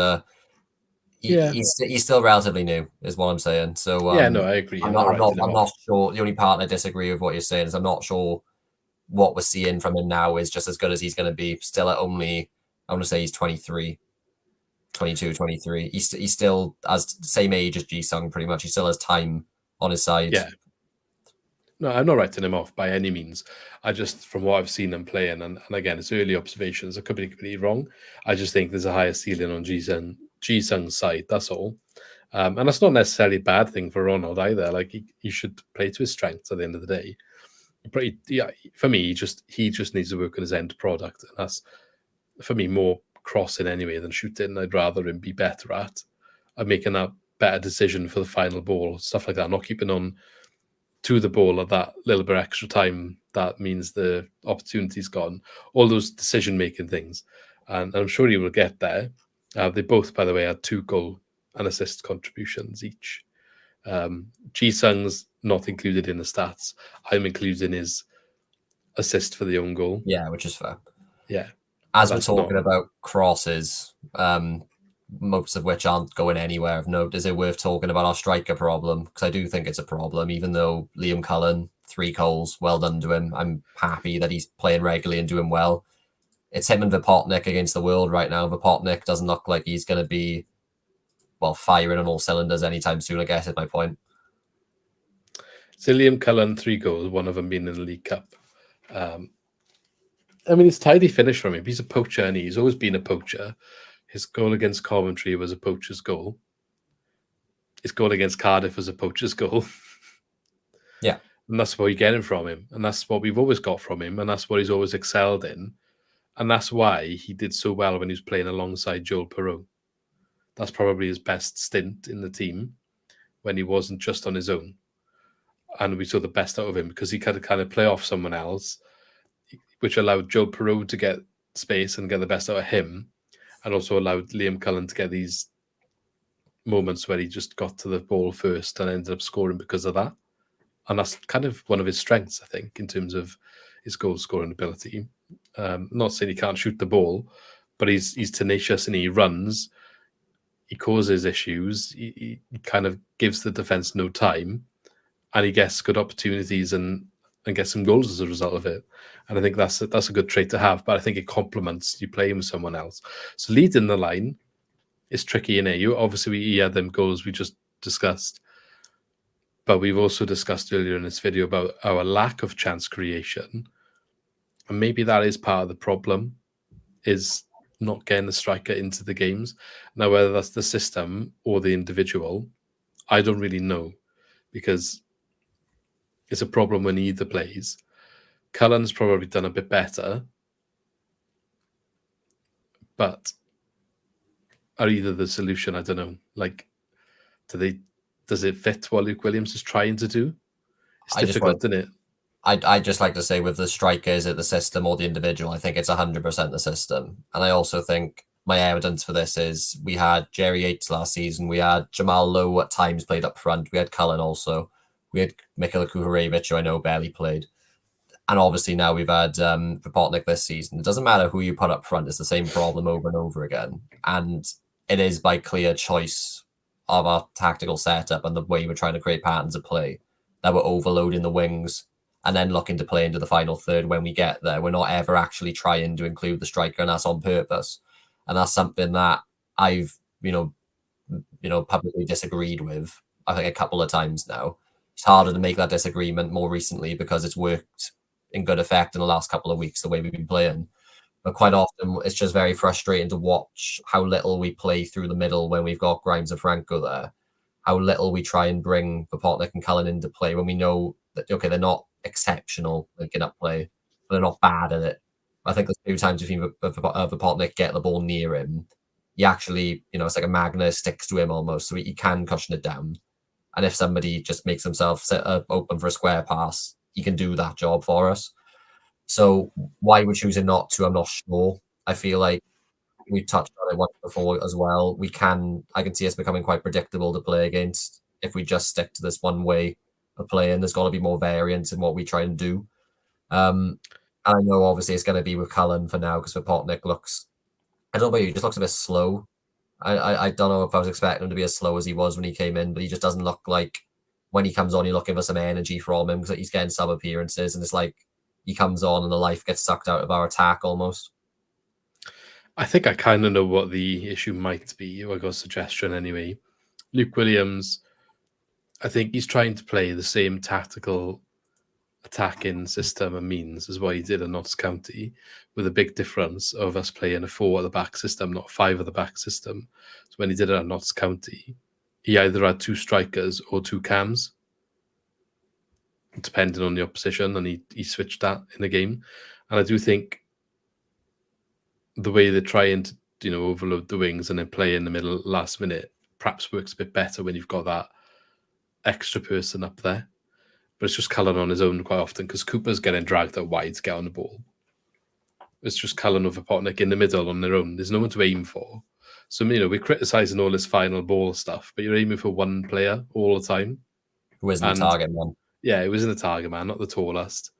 he's still relatively new, is what I'm saying. So I agree. I'm not sure. The only part I disagree with what you're saying is I'm not sure what we're seeing from him now is just as good as he's going to be. Still at only, I want to say he's 23, 22, 23. He's still as same age as Ji-sung pretty much. He still has time on his side. Yeah. No, I'm not writing him off by any means. I just, from what I've seen him playing, and again, it's early observations. I could be completely wrong. I just think there's a higher ceiling on Ji-sung's side. That's all. And that's not necessarily a bad thing for Ronald either. Like he should play to his strengths at the end of the day. For me, he just needs to work on his end product, and that's for me more crossing anyway than shooting. I'd rather him be better at making a better decision for the final ball, stuff like that. Not keeping on to the ball at that little bit extra time. That means the opportunity's gone. All those decision-making things, and I'm sure he will get there. They both, by the way, had 2 goal and assist contributions each. Ji-sung's not included in the stats. I'm including his assist for the own goal. Yeah, which is fair. Yeah. As we're talking about crosses, most of which aren't going anywhere of note, is it worth talking about our striker problem? Because I do think it's a problem, even though Liam Cullen, 3 goals, well done to him. I'm happy that he's playing regularly and doing well. It's him and Vipotnik against the world right now. Vipotnik doesn't look like he's going to be, firing on all cylinders anytime soon, I guess, is my point. So Liam Cullen, 3 goals, one of them being in the League Cup. It's tidy finish from him. He's a poacher, and he's always been a poacher. His goal against Coventry was a poacher's goal. His goal against Cardiff was a poacher's goal. Yeah. And that's what you're getting from him. And that's what we've always got from him. And that's what he's always excelled in. And that's why he did so well when he was playing alongside Joel Perreault. That's probably his best stint in the team when he wasn't just on his own. And we saw the best out of him because he could kind of play off someone else, which allowed Joel Perreault to get space and get the best out of him, and also allowed Liam Cullen to get these moments where he just got to the ball first and ended up scoring because of that. And that's kind of one of his strengths, I think, in terms of his goal-scoring ability. Not saying he can't shoot the ball, but he's tenacious and he runs. He causes issues. He kind of gives the defence no time, and he gets good opportunities and and get some goals as a result of it. And I think that's a good trait to have, but I think it complements you playing with someone else. So leading the line is tricky in you. Obviously, we had them goals we just discussed, but we've also discussed earlier in this video about our lack of chance creation. And maybe that is part of the problem, is not getting the striker into the games. Now, whether that's the system or the individual, I don't really know, because it's a problem when either plays. Cullen's probably done a bit better, but are either the solution? I don't know. Like, does it fit what Luke Williams is trying to do? It's difficult, isn't it? I'd just like to say, with the striker, is it the system or the individual? I think it's 100% the system. And I also think my evidence for this is we had Jerry Yates last season. We had Jamal Lowe at times played up front. We had Cullen also. We had Mikola Kuharevic, who I know barely played. And obviously now we've had Popotnik this season. It doesn't matter who you put up front. It's the same problem over and over again. And it is by clear choice of our tactical setup and the way we're trying to create patterns of play that we're overloading the wings and then looking to play into the final third when we get there. We're not ever actually trying to include the striker, and that's on purpose. And that's something that I've, publicly disagreed with, I think, a couple of times now. It's harder to make that disagreement more recently because it's worked in good effect in the last couple of weeks, the way we've been playing. But quite often, it's just very frustrating to watch how little we play through the middle when we've got Grimes and Franco there. How little we try and bring Popotnik and Cullen into play when we know that, okay, they're not exceptional at up play, but they're not bad at it. I think there's 2 times we've seen Popotnik get the ball near him. He actually, it's like a magnet sticks to him almost, so he can cushion it down. And if somebody just makes himself open for a square pass, he can do that job for us. So why we're choosing not to, I'm not sure. I feel like we touched on it once before as well. I can see us becoming quite predictable to play against if we just stick to this one way of playing. There's got to be more variance in what we try and do. And I know obviously it's going to be with Cullen for now because Popotnik looks, I don't know about you, he just looks a bit slow. I don't know if I was expecting him to be as slow as he was when he came in, but he just doesn't look like, when he comes on, you're looking for some energy from him because he's getting some appearances, and it's like he comes on and the life gets sucked out of our attack almost. I think I kind of know what the issue might be. I got a suggestion anyway. Luke Williams, I think he's trying to play the same tactical attacking system and means as what he did at Notts County, with a big difference of us playing a 4 at the back system, not 5 at the back system. So when he did it at Notts County, he either had 2 strikers or 2 cams, depending on the opposition, and he switched that in the game. And I do think the way they're trying to overload the wings and then play in the middle last minute perhaps works a bit better when you've got that extra person up there. But it's just Cullen on his own quite often because Cooper's getting dragged out wide to get on the ball. It's just Cullen over Popotnik in the middle on their own. There's no one to aim for. So, we're criticising all this final ball stuff, but you're aiming for one player all the time. Who isn't the target man? Yeah, it wasn't the target man, not the tallest.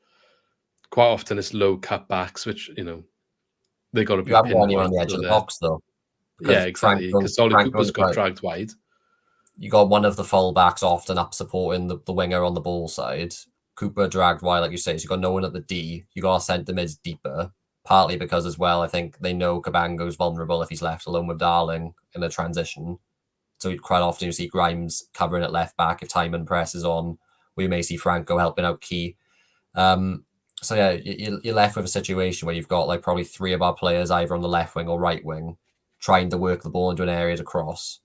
Quite often it's low cutbacks, which, they got to be you haven't got anyone on the edge of the box, though. Yeah, exactly. Because Ollie Cooper's got dragged wide. You got one of the fullbacks often up supporting the winger on the ball side. Cooper dragged wide, like you say, so you got no one at the D. You got to centre mids deeper, partly because as well, I think they know Cabango's vulnerable if he's left alone with Darling in the transition. So quite often you see Grimes covering at left back if Timon presses on. We may see Franco helping out Key. So yeah, you're left with a situation where you've got like probably 3 of our players either on the left wing or right wing trying to work the ball into an area to cross.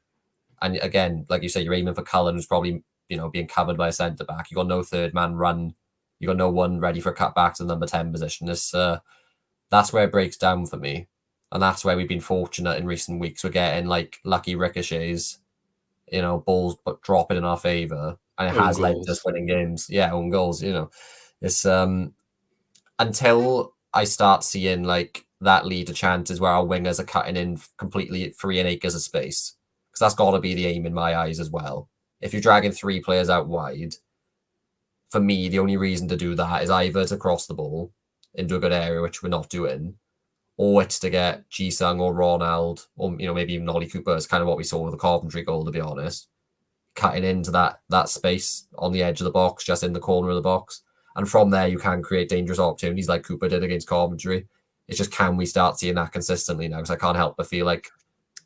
And again, like you say, you're aiming for Cullen, who's probably, being covered by a centre back. You got no third man run. You got no one ready for a cut back to the number 10 position. That's where it breaks down for me. And that's where we've been fortunate in recent weeks. We're getting like lucky ricochets, balls but dropping in our favour. And it has led to us winning games. Yeah, own goals, It's until I start seeing like that lead to chances where our wingers are cutting in completely 3 acres of space. Because that's got to be the aim in my eyes as well. If you're dragging 3 players out wide, for me, the only reason to do that is either to cross the ball into a good area, which we're not doing, or it's to get Ji-sung or Ronald, or maybe even Ollie Cooper, is kind of what we saw with the Coventry goal, to be honest, cutting into that space on the edge of the box, just in the corner of the box. And from there, you can create dangerous opportunities like Cooper did against Coventry. It's just, can we start seeing that consistently now? Because I can't help but feel like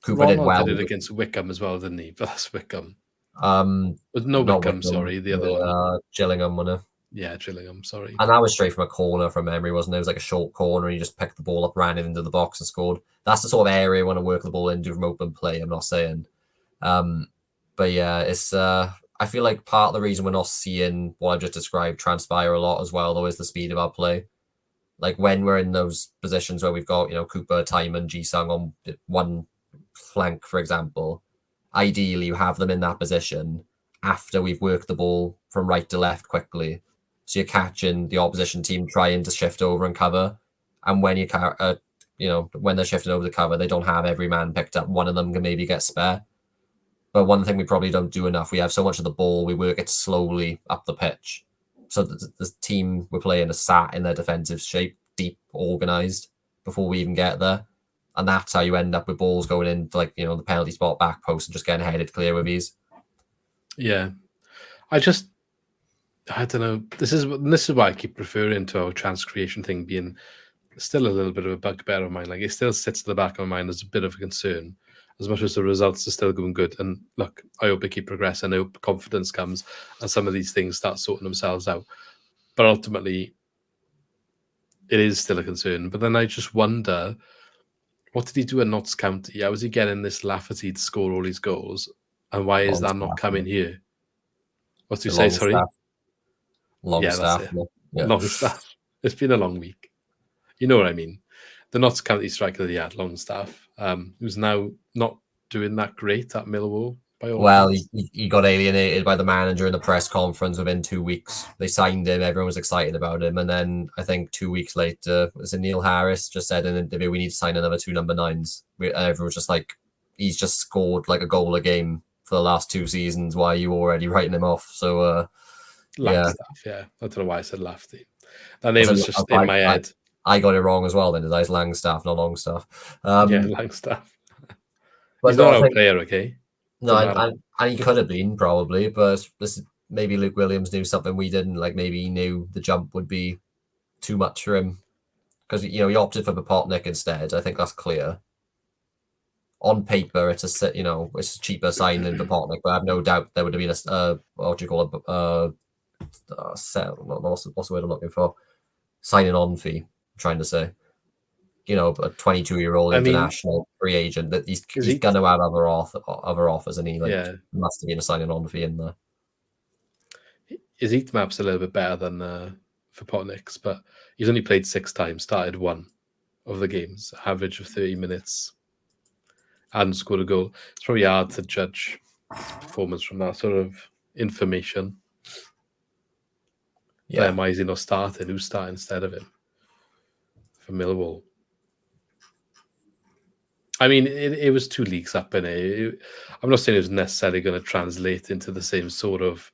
Cooper did Ronald well. did it against Wickham as well, didn't he? But that's Wickham. No Wickham, sorry, the other one. Gillingham, wasn't it? Yeah, Gillingham, sorry. And that was straight from a corner from memory, wasn't it? It was like a short corner, and he just picked the ball up, ran it into the box, and scored. That's the sort of area I want to work the ball into from open play. I'm not saying, but yeah, it's. I feel like part of the reason we're not seeing what I've just described transpire a lot as well, though, is the speed of our play. Like when we're in those positions where we've got, Cooper, Timon, Ji-sung on one flank, for example, ideally you have them in that position after we've worked the ball from right to left quickly. So you're catching the opposition team trying to shift over and cover. And when when they're shifting over the cover, they don't have every man picked up. One of them can maybe get spare. But one thing we probably don't do enough, we have so much of the ball, we work it slowly up the pitch. So the team we're playing is sat in their defensive shape, deep, organised, before we even get there. And that's how you end up with balls going into the penalty spot, back post, and just getting headed clear with ease. Yeah. I don't know. This is why I keep referring to our chance creation thing being still a little bit of a bugbear of mine. Like, it still sits at the back of my mind as a bit of a concern, as much as the results are still going good. And look, I hope they keep progressing. I hope confidence comes and some of these things start sorting themselves out. But ultimately, it is still a concern. But then I just wonder, what did he do at Notts County? How was he getting this Lafferty to score all these goals? And why is that not coming here? What do you say, sorry? Long staff. Yeah. Long staff. It's been a long week. You know what I mean? The Notts County striker that he had, Longstaff, who's now not doing that great at Millwall. Well, he got alienated by the manager in the press conference within 2 weeks. They signed him. Everyone was excited about him. And then I think 2 weeks later, was it Neil Harris just said in an interview, we need to sign another 2 number 9s. Everyone was just like, he's just scored like a goal a game for the last 2 seasons. Why are you already writing him off? So, Langstaff, yeah. I don't know why I said Lafferty. That name was just in my head. I got it wrong as well then. It's Langstaff, not Longstaff. Yeah, Langstaff. He's not our player, okay? No, and he could have been probably, but maybe Luke Williams knew something we didn't. Like maybe he knew the jump would be too much for him because he opted for Popotnik instead. I think that's clear. On paper, it's a cheaper sign than Popotnik, but I have no doubt there would have been what's the word I'm looking for? Signing on fee. I'm trying to say. A 22-year-old international free agent that he's going to have other offers, and he must have been a signing on fee in there. His heat map's a little bit better than Popotnik's, but he's only played 6 times, started 1 of the games, average of 30 minutes, and scored a goal. It's probably hard to judge his performance from that sort of information. Yeah, why is he not starting? Who's starting instead of him for Millwall? I mean, it was 2 leagues up in it. I'm not saying it was necessarily going to translate into the same sort of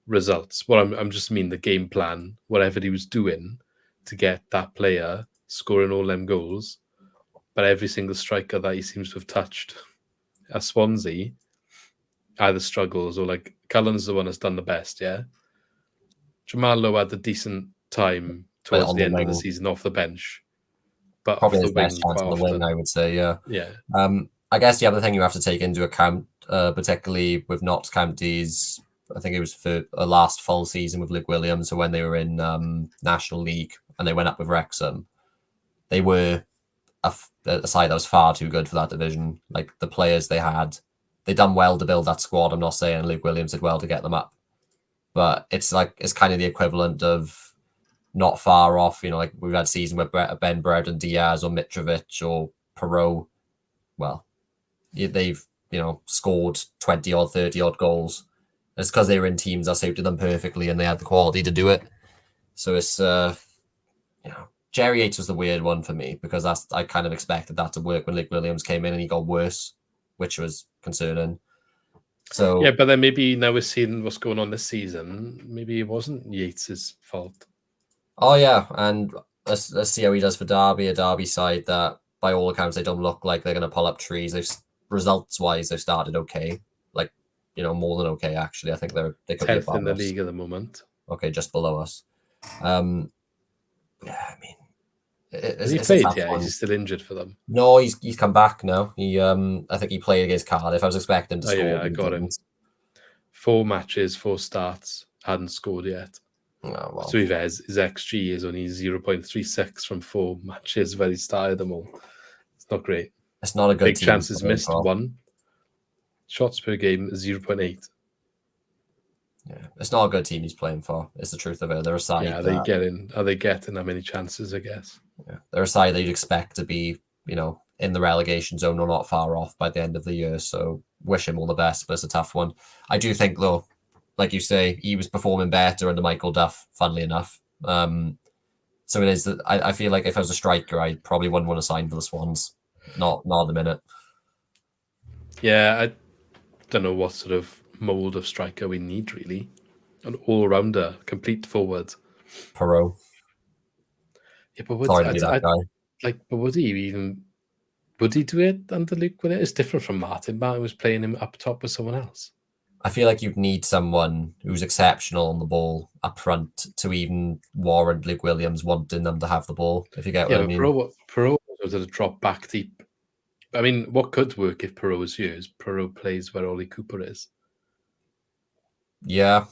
results. What I'm just mean the game plan, whatever he was doing to get that player scoring all them goals, but every single striker that he seems to have touched at Swansea either struggles or like Cullen's the one that's done the best, yeah? Jamal Lowe had a decent time towards the end of the season off the bench. But probably his best chance on the wing, I would say, yeah. Yeah. I guess the other thing you have to take into account, particularly with Notts County's, I think it was for a last full season with Luke Williams, so when they were in National League and they went up with Wrexham, they were a side that was far too good for that division. Like the players they had, they done well to build that squad. I'm not saying Luke Williams did well to get them up, but it's kind of the equivalent of not far off, like we've had season where Ben Brereton, Diaz or Mitrovic or Perot, well, they've, scored 20 or 30 odd goals. It's because they were in teams that suited them perfectly and they had the quality to do it. So it's, Jerry Yates was the weird one for me because I kind of expected that to work when Luke Williams came in and he got worse, which was concerning. So yeah, but then maybe now we're seeing what's going on this season. Maybe it wasn't Yates's fault. Oh yeah, and let's see how he does for Derby, a Derby side that, by all accounts, they don't look like they're going to pull up trees. Results-wise, they've started okay, more than okay actually. I think they could be 10th in the league at the moment. Okay, just below us. Yeah, I mean, Has he it's a played? tough Yeah, one. he's still injured for them. No, he's come back now. I think he played against Cardiff. I was expecting him to Oh, score, yeah, but I he got him. didn't. 4 matches, 4 starts, hadn't scored yet. Oh, well. To be fair, his XG is only 0.36 from 4 matches where he started them all. It's not great. It's not a good Big team chances to play missed, for. 1. Shots per game, 0.8. Yeah, it's not a good team he's playing for. It's the truth of it. They're a side. Yeah, are they getting that many chances, I guess? Yeah, they're a side that you'd expect to be, in the relegation zone or not far off by the end of the year. So wish him all the best, but it's a tough one. I do think, though, like you say, he was performing better under Michael Duff, funnily enough. So it is that I feel like if I was a striker, I probably wouldn't want to sign for the Swans. Not at the minute. Yeah, I don't know what sort of mould of striker we need, really. An all-rounder, complete forward. Perot. Yeah, but Sorry to be that guy. but would he do it under Luke Williams? It's different from Martin. Martin was playing him up top with someone else. I feel like you'd need someone who's exceptional on the ball up front to even warrant Luke Williams wanting them to have the ball, if you get what I mean. Perot was at a drop back deep. I mean, what could work if Perot was here is Perot plays where Ollie Cooper is. Yeah,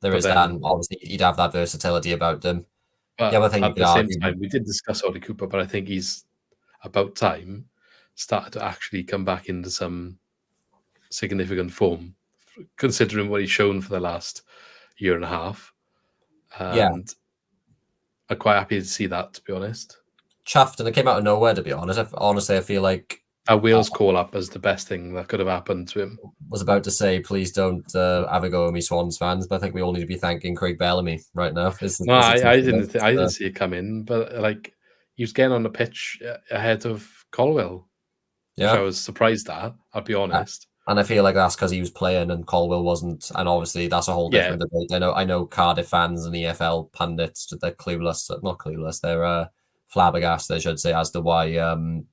there is that. And obviously, he'd have that versatility about them. But the other thing at the same time, we did discuss Ollie Cooper, but I think he's about time started to actually come back into some significant form, considering what he's shown for the last year and a half. And I'm quite happy to see that, to be honest. Chuffed, and it came out of nowhere, to be honest. Honestly, I feel like a Wales call-up is the best thing that could have happened to him. Was about to say, please don't have a go at me, Swans fans, but I think we all need to be thanking Craig Bellamy right now. I didn't see it come in, but like he was getting on the pitch ahead of Colwell, which I was surprised at. I'll be honest. And I feel like that's because he was playing and Colwell wasn't, and obviously that's a whole different debate. I know Cardiff fans and EFL pundits, they're clueless, not clueless, they're flabbergasted, I should say, as to why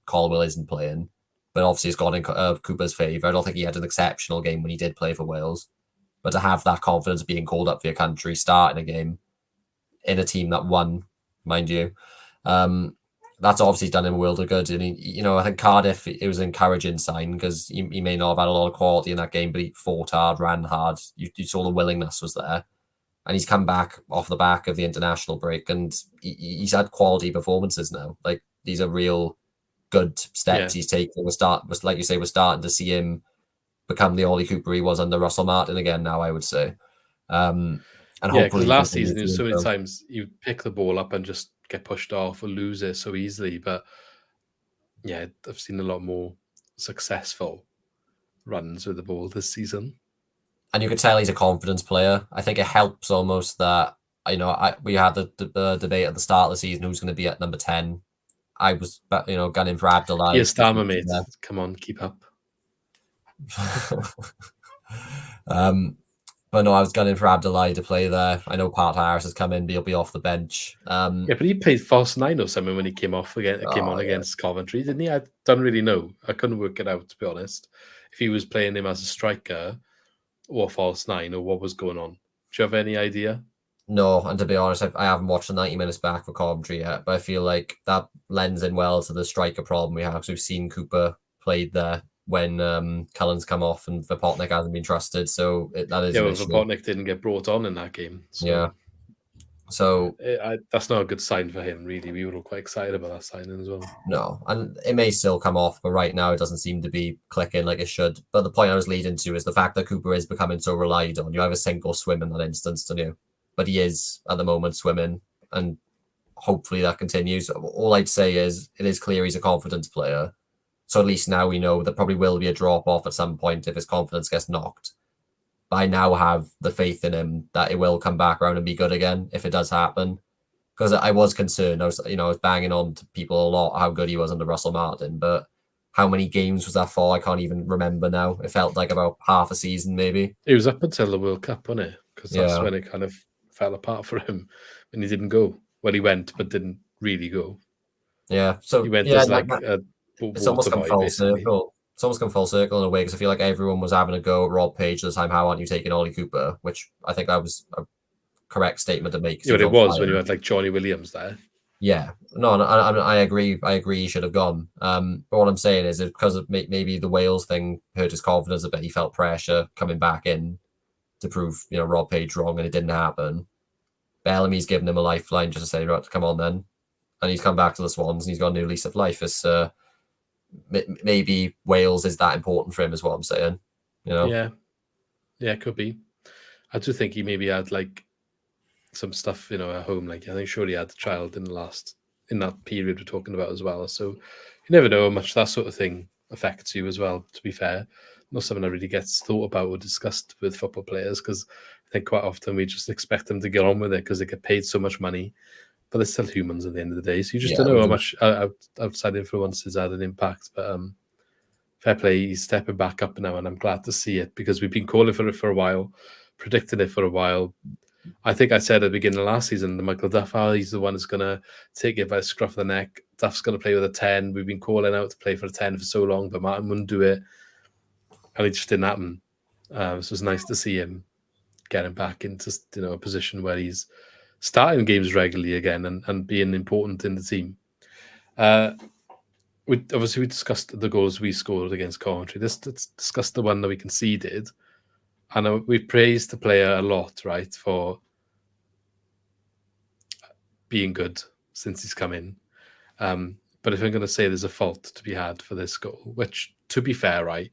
Colwell isn't playing. But obviously it's gone in Cooper's favour. I don't think he had an exceptional game when he did play for Wales. But to have that confidence being called up for your country, starting a game in a team that won, mind you, that's obviously done him a world of good. And I think Cardiff, it was an encouraging sign because he may not have had a lot of quality in that game, but he fought hard, ran hard. You saw the willingness was there. And he's come back off the back of the international break, and he's had quality performances now. Like, these are real good steps he's taking. Like you say, we're starting to see him become the Ollie Cooper he was under Russell Martin again now, I would say. And because last season, there was so many times you pick the ball up and just get pushed off or lose it so easily. But yeah, I've seen a lot more successful runs with the ball this season. And you could tell he's a confidence player. I think it helps almost that, we had the debate at the start of the season who's going to be at number 10. I was, gunning for Abdullah. Yes, Starmer, mate. Come on, keep up. But no, I was gunning for Abdullah to play there. I know Pat Harris has come in, but he'll be off the bench. But he played false 9 or something when he came on against Coventry, didn't he? I don't really know. I couldn't work it out, to be honest. If he was playing him as a striker or false 9 or what was going on. Do you have any idea? No, and to be honest, I haven't watched the 90 minutes back for Coventry yet, but I feel like that lends in well to the striker problem we have, because we've seen Cooper played there when Cullen's come off and Vipotnik hasn't been trusted, so that is Vipotnik didn't get brought on in that game. So that's not a good sign for him, really. We were all quite excited about that signing as well. No, and it may still come off, but right now it doesn't seem to be clicking like it should. But the point I was leading to is the fact that Cooper is becoming so relied on. You have a single swim in that instance, don't you? But he is, at the moment, swimming, and hopefully that continues. All I'd say is it is clear he's a confidence player. So at least now we know there probably will be a drop-off at some point if his confidence gets knocked. But I now have the faith in him that it will come back around and be good again if it does happen. Because I was concerned. I was banging on to people a lot how good he was under Russell Martin, but how many games was that for? I can't even remember now. It felt like about half a season, maybe. It was up until the World Cup, wasn't it? Because that's when it kind of fell apart for him when he didn't go. Well, he went, but didn't really go. Yeah, so he went as it's almost come full circle. It's almost come full circle in a way, because I feel like everyone was having a go at Rob Page at the time. How aren't you taking Ollie Cooper? Which I think that was a correct statement to make. Yeah, but it was when you had like Johnny Williams there. Yeah, no, I agree. I agree he should have gone. But what I'm saying is, because of maybe the Wales thing hurt his confidence a bit. He felt pressure coming back in to prove Rob Page wrong, and it didn't happen. Bellamy's given him a lifeline just to say, right, come on then, and he's come back to the Swans and he's got a new lease of life. It's maybe Wales is that important for him, is what I'm saying. Yeah, it could be. I do think he maybe had like some stuff, at home. Like I think sure he had the child in that period we're talking about as well. So you never know how much that sort of thing affects you as well. To be fair, not something that really gets thought about or discussed with football players, because I think quite often we just expect them to get on with it because they get paid so much money, but they're still humans at the end of the day. So you just don't know how much outside influences had an impact. But fair play, he's stepping back up now, and I'm glad to see it, because we've been calling for it for a while, predicting it for a while. I think I said at the beginning of last season, the Michael Duff, he's the one who's going to take it by the scruff of the neck. Duff's going to play with a 10. We've been calling out to play for a 10 for so long, but Martin wouldn't do it. And it just didn't happen. So it's nice to see him getting back into a position where he's starting games regularly again and being important in the team. We discussed the goals we scored against Coventry. Let's discuss the one that we conceded. And we praised the player a lot, right, for being good since he's come in. But if I'm going to say there's a fault to be had for this goal, which, to be fair, right,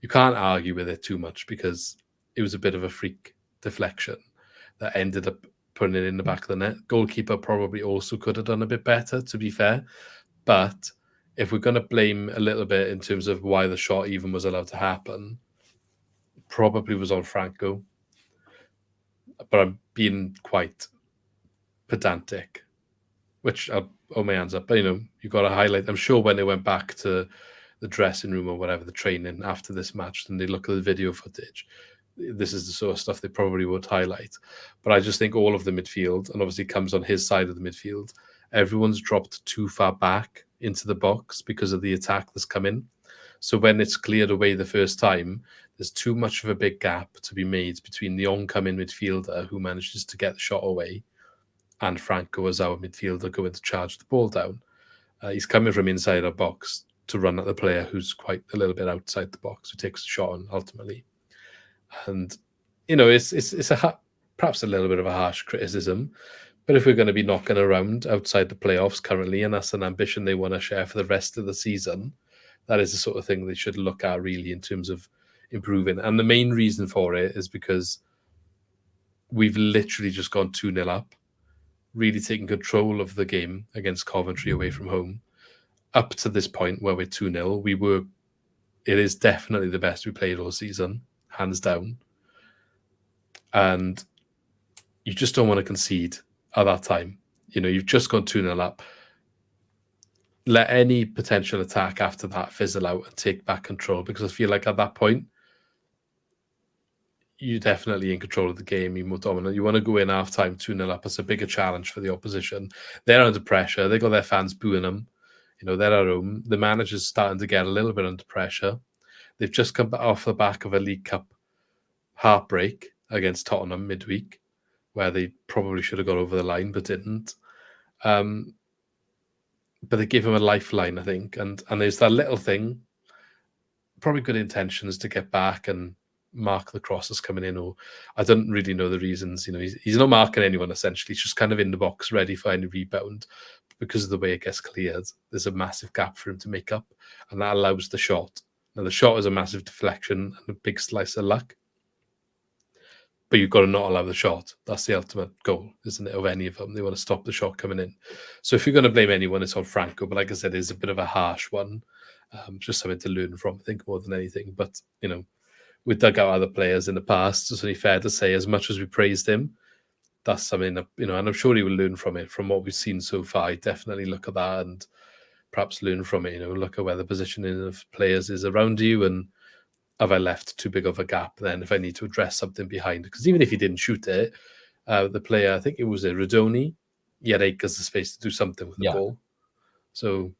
you can't argue with it too much, because it was a bit of a freak deflection that ended up putting it in the back of the net. Goalkeeper probably also could have done a bit better, to be fair. But if we're going to blame a little bit in terms of why the shot even was allowed to happen, probably was on Franco. But I'm being quite pedantic, which I'll hold my hands up. But, you got to highlight. I'm sure when they went back to the dressing room or whatever, the training after this match, and they look at the video footage, this is the sort of stuff they probably would highlight. But I just think all of the midfield, and obviously comes on his side of the midfield, everyone's dropped too far back into the box because of the attack that's come in. So when it's cleared away the first time, there's too much of a big gap to be made between the oncoming midfielder who manages to get the shot away and Franco as our midfielder going to charge the ball down. He's coming from inside our box to run at the player who's quite a little bit outside the box, who takes the shot on ultimately. And, it's perhaps a little bit of a harsh criticism, but if we're going to be knocking around outside the playoffs currently, and that's an ambition they want to share for the rest of the season, that is the sort of thing they should look at really in terms of improving. And the main reason for it is because we've literally just gone 2-0 up, really taking control of the game against Coventry away from home. Up to this point where we're 2-0, it is definitely the best we played all season, hands down. And you just don't want to concede at that time. You've just gone 2-0 up. Let any potential attack after that fizzle out and take back control, because I feel like at that point, you're definitely in control of the game. You're more dominant. You want to go in half-time 2-0 up. It's a bigger challenge for the opposition. They're under pressure. They got their fans booing them. They're at home. The manager's starting to get a little bit under pressure. They've just come off the back of a League Cup heartbreak against Tottenham midweek, where they probably should have got over the line but didn't. But they gave him a lifeline, I think. And there's that little thing, probably good intentions to get back and mark the crosses coming in, or I don't really know the reasons. He's not marking anyone, essentially. He's just kind of in the box ready for any rebound. But because of the way it gets cleared, there's a massive gap for him to make up, and that allows the shot. Now, the shot is a massive deflection and a big slice of luck, but you've got to not allow the shot. That's the ultimate goal, isn't it, of any of them? They want to stop the shot coming in. So if you're going to blame anyone, it's on Franco. But like I said, it's a bit of a harsh one. Just something to learn from, I think, more than anything. But, we dug out other players in the past. It's only fair to say, as much as we praised him, that's something that, and I'm sure he will learn from it. From what we've seen so far, he'd definitely look at that and perhaps learn from it. Look at where the positioning of players is around you, and have I left too big of a gap then if I need to address something behind? Because even if he didn't shoot it, the player, I think it was Rodoni, he had acres of space to do something with the ball. So,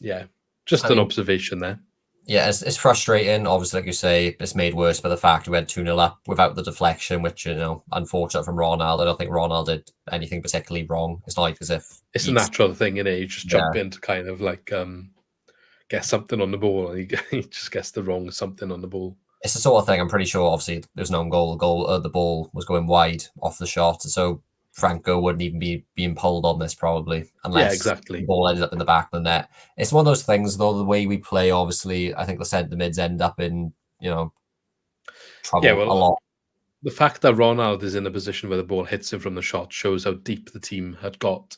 yeah, just an observation there. Yeah, it's frustrating. Obviously, like you say, it's made worse by the fact we went 2-0 up without the deflection, which, unfortunate from Ronald. I don't think Ronald did anything particularly wrong. It's not like as if It's a he's, natural thing, innit? You just yeah, jump in to kind of like get something on the ball, and he just gets the wrong something on the ball. it's the sort of thing. I'm pretty sure, obviously, there's no goal. The ball was going wide off the shot. So Franco wouldn't even be being pulled on this probably Yeah, unless the exactly. ball ended up in the back of the net. It's one of those things, though, the way we play, obviously, I think the centre mids end up in, Yeah, trouble a well, lot. the fact that Ronald is in a position where the ball hits him from the shot shows how deep the team had got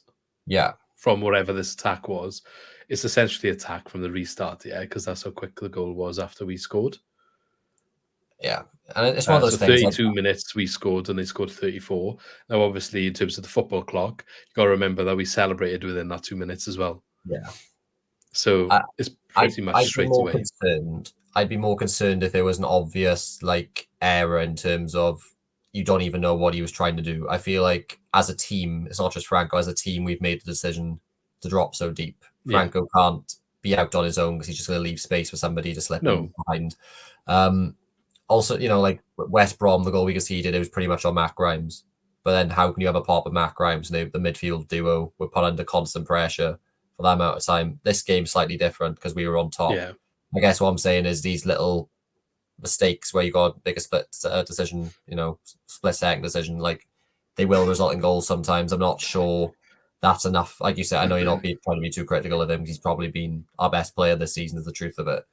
Yeah. from whatever this attack was. It's essentially attack from the restart, yeah, because that's how quick the goal was after we scored. Yeah. And it's one of those So things like 32 minutes we scored, and they scored 34. Now, obviously, in terms of the football clock, you got to remember that we celebrated within that 2 minutes as well. yeah. So I, it's pretty much I'd be straight more away. concerned. I'd be more concerned if there was an obvious error in terms of you don't even know what he was trying to do. I feel like as a team, it's not just Franco. As a team, we've made the decision to drop so deep. Yeah. Franco can't be out on his own because he's just going to leave space for somebody to slip in No. behind. Also, like West Brom, the goal we conceded, it was pretty much on Matt Grimes. But then how can you have a pop with Matt Grimes? The midfield duo were put under constant pressure for that amount of time. This game's slightly different because we were on top. Yeah. I guess what I'm saying is these little mistakes where you got make a split decision, split second decision, they will result in goals sometimes. I'm not sure that's enough. Like you said, I know you're not trying to be too critical of him. He's probably been our best player this season, is the truth of it.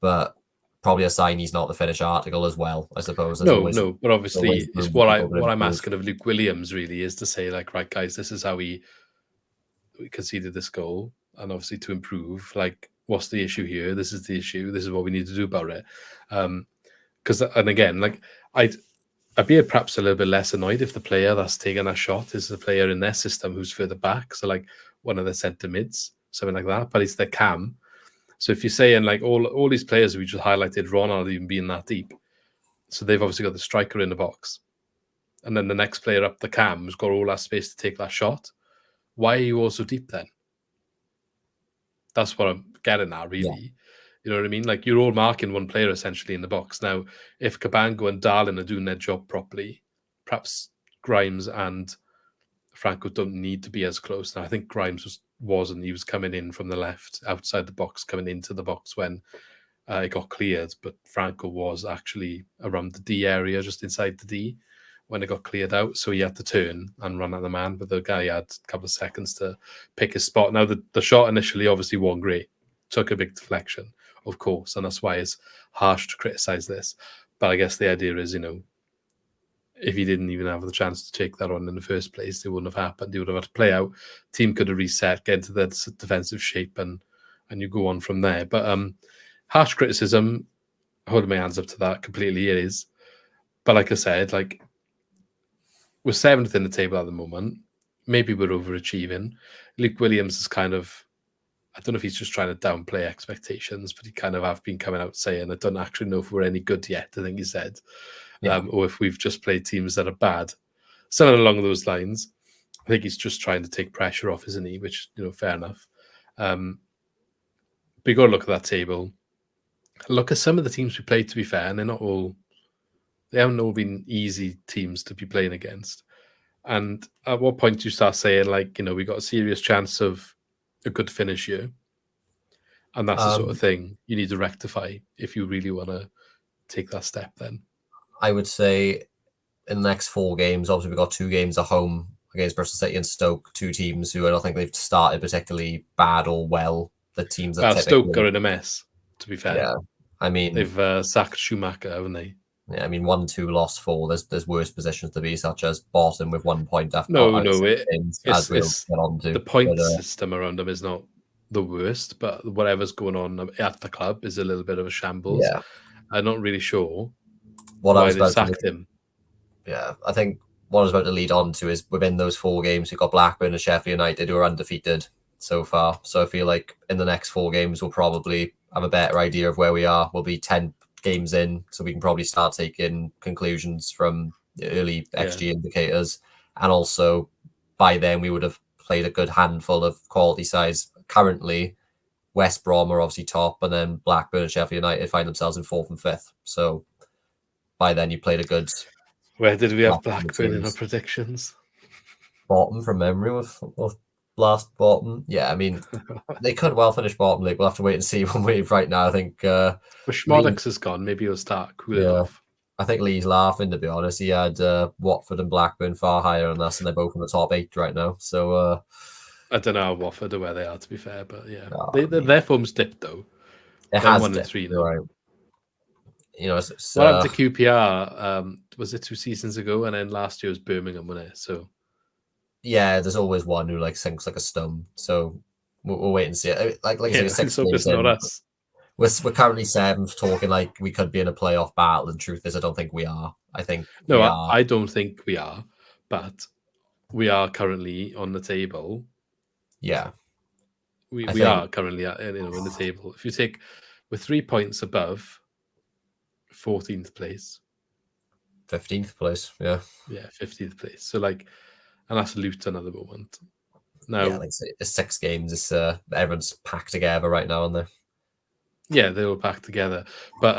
But probably a sign he's not the finished article as well, I suppose. No, but obviously, it's room for people to what I'm improve. asking of Luke Williams really is to say, like, right, guys, this is how we conceded this goal, and obviously to improve, like, what's the issue here? This is the issue. This is what we need to do about it. Because, and again, like, I'd be perhaps a little bit less annoyed if the player that's taking that shot is the player in their system who's further back, so like one of the centre mids, something like that. But it's their cam. So if you're saying like all these players we just highlighted, Ronald even being that deep, so they've obviously got the striker in the box, and then the next player up the cam has got all that space to take that shot. Why are you all so deep then? That's what I'm getting at, really. Yeah. You know what I mean? Like, you're all marking one player essentially in the box. Now, if Cabango and Darlin are doing their job properly, perhaps Grimes and Franco don't need to be as close. Now, I think Grimes wasn't. He was coming in from the left, outside the box, coming into the box when it got cleared. But Franco was actually around the D area, just inside the D, when it got cleared out. So he had to turn and run at the man. But the guy had a couple of seconds to pick his spot. Now, the shot initially obviously wasn't great. Took a big deflection, of course. And that's why it's harsh to criticize this. But I guess the idea is, if he didn't even have the chance to take that on in the first place, it wouldn't have happened. He would have had to play out. Team could have reset, get into their defensive shape, and you go on from there. But harsh criticism, holding my hands up to that completely, it is. But like I said, like, we're 7th in the table at the moment. Maybe we're overachieving. Luke Williams is kind of, I don't know if he's just trying to downplay expectations, but he kind of have been coming out saying, I don't actually know if we're any good yet, I think he said. Yeah. Or if we've just played teams that are bad. Something along those lines. I think he's just trying to take pressure off, isn't he? Which, fair enough. But you got to look at that table. Look at some of the teams we played, to be fair, and they haven't all been easy teams to be playing against. And at what point do you start saying, like, we got a serious chance of a good finish here? And that's the sort of thing you need to rectify if you really want to take that step then. I would say in the next 4 games, obviously we've got 2 games at home against Bristol City and Stoke, 2 teams who I don't think they've started particularly bad or well. The teams that Stoke are in a mess, to be fair. Yeah. I mean, they've sacked Schumacher, haven't they? Yeah, I mean, 1-2 lost 4. There's worse positions to be, such as bottom with 1 point after. As we'll get on to. The point system around them is not the worst, but whatever's going on at the club is a little bit of a shambles. Yeah. I'm not really sure why they sacked him. Yeah, I think what I was about to lead on to is within those 4 games, we've got Blackburn and Sheffield United who are undefeated so far. So I feel like in the next 4 games, we'll probably have a better idea of where we are. We'll be 10 games in, so we can probably start taking conclusions from the early XG indicators. And also, by then, we would have played a good handful of quality sides. Currently, West Brom are obviously top, and then Blackburn and Sheffield United find themselves in 4th and 5th. So by then you played a good Where did we have Blackburn Blackburn in our teams. predictions? Bottom from memory with last bottom. Yeah, I mean, they could well finish bottom league. We'll have to wait and see when we right now. I think Well, Schmodix is gone. Maybe he'll start cooling off. I think Lee's laughing, to be honest. He had Watford and Blackburn far higher than us, and they're both in the top 8 right now. So I don't know how Watford or where they are, to be fair, but yeah, mean, their form's dipped though. it They're has 1 and dipped, 3 you're now. right. You know, What happened to QPR? Was it 2 seasons ago? And then last year was Birmingham, wasn't it? So yeah, there's always one who like sinks like a stone. So we'll wait and see. Like yeah, I say, let's hope it's not us. We're currently 7th, talking like we could be in a playoff battle. And truth is, I don't think we are. I think No, we are. I don't think we are, but we are currently on the table. Yeah, we are currently in the table. If you take, we're 3 points above 14th place, 15th place. Yeah, 15th place. So like, and that's Luton at the moment. Now, yeah, like it's 6 games. It's everyone's packed together right now, aren't they? Yeah, they're all packed together. But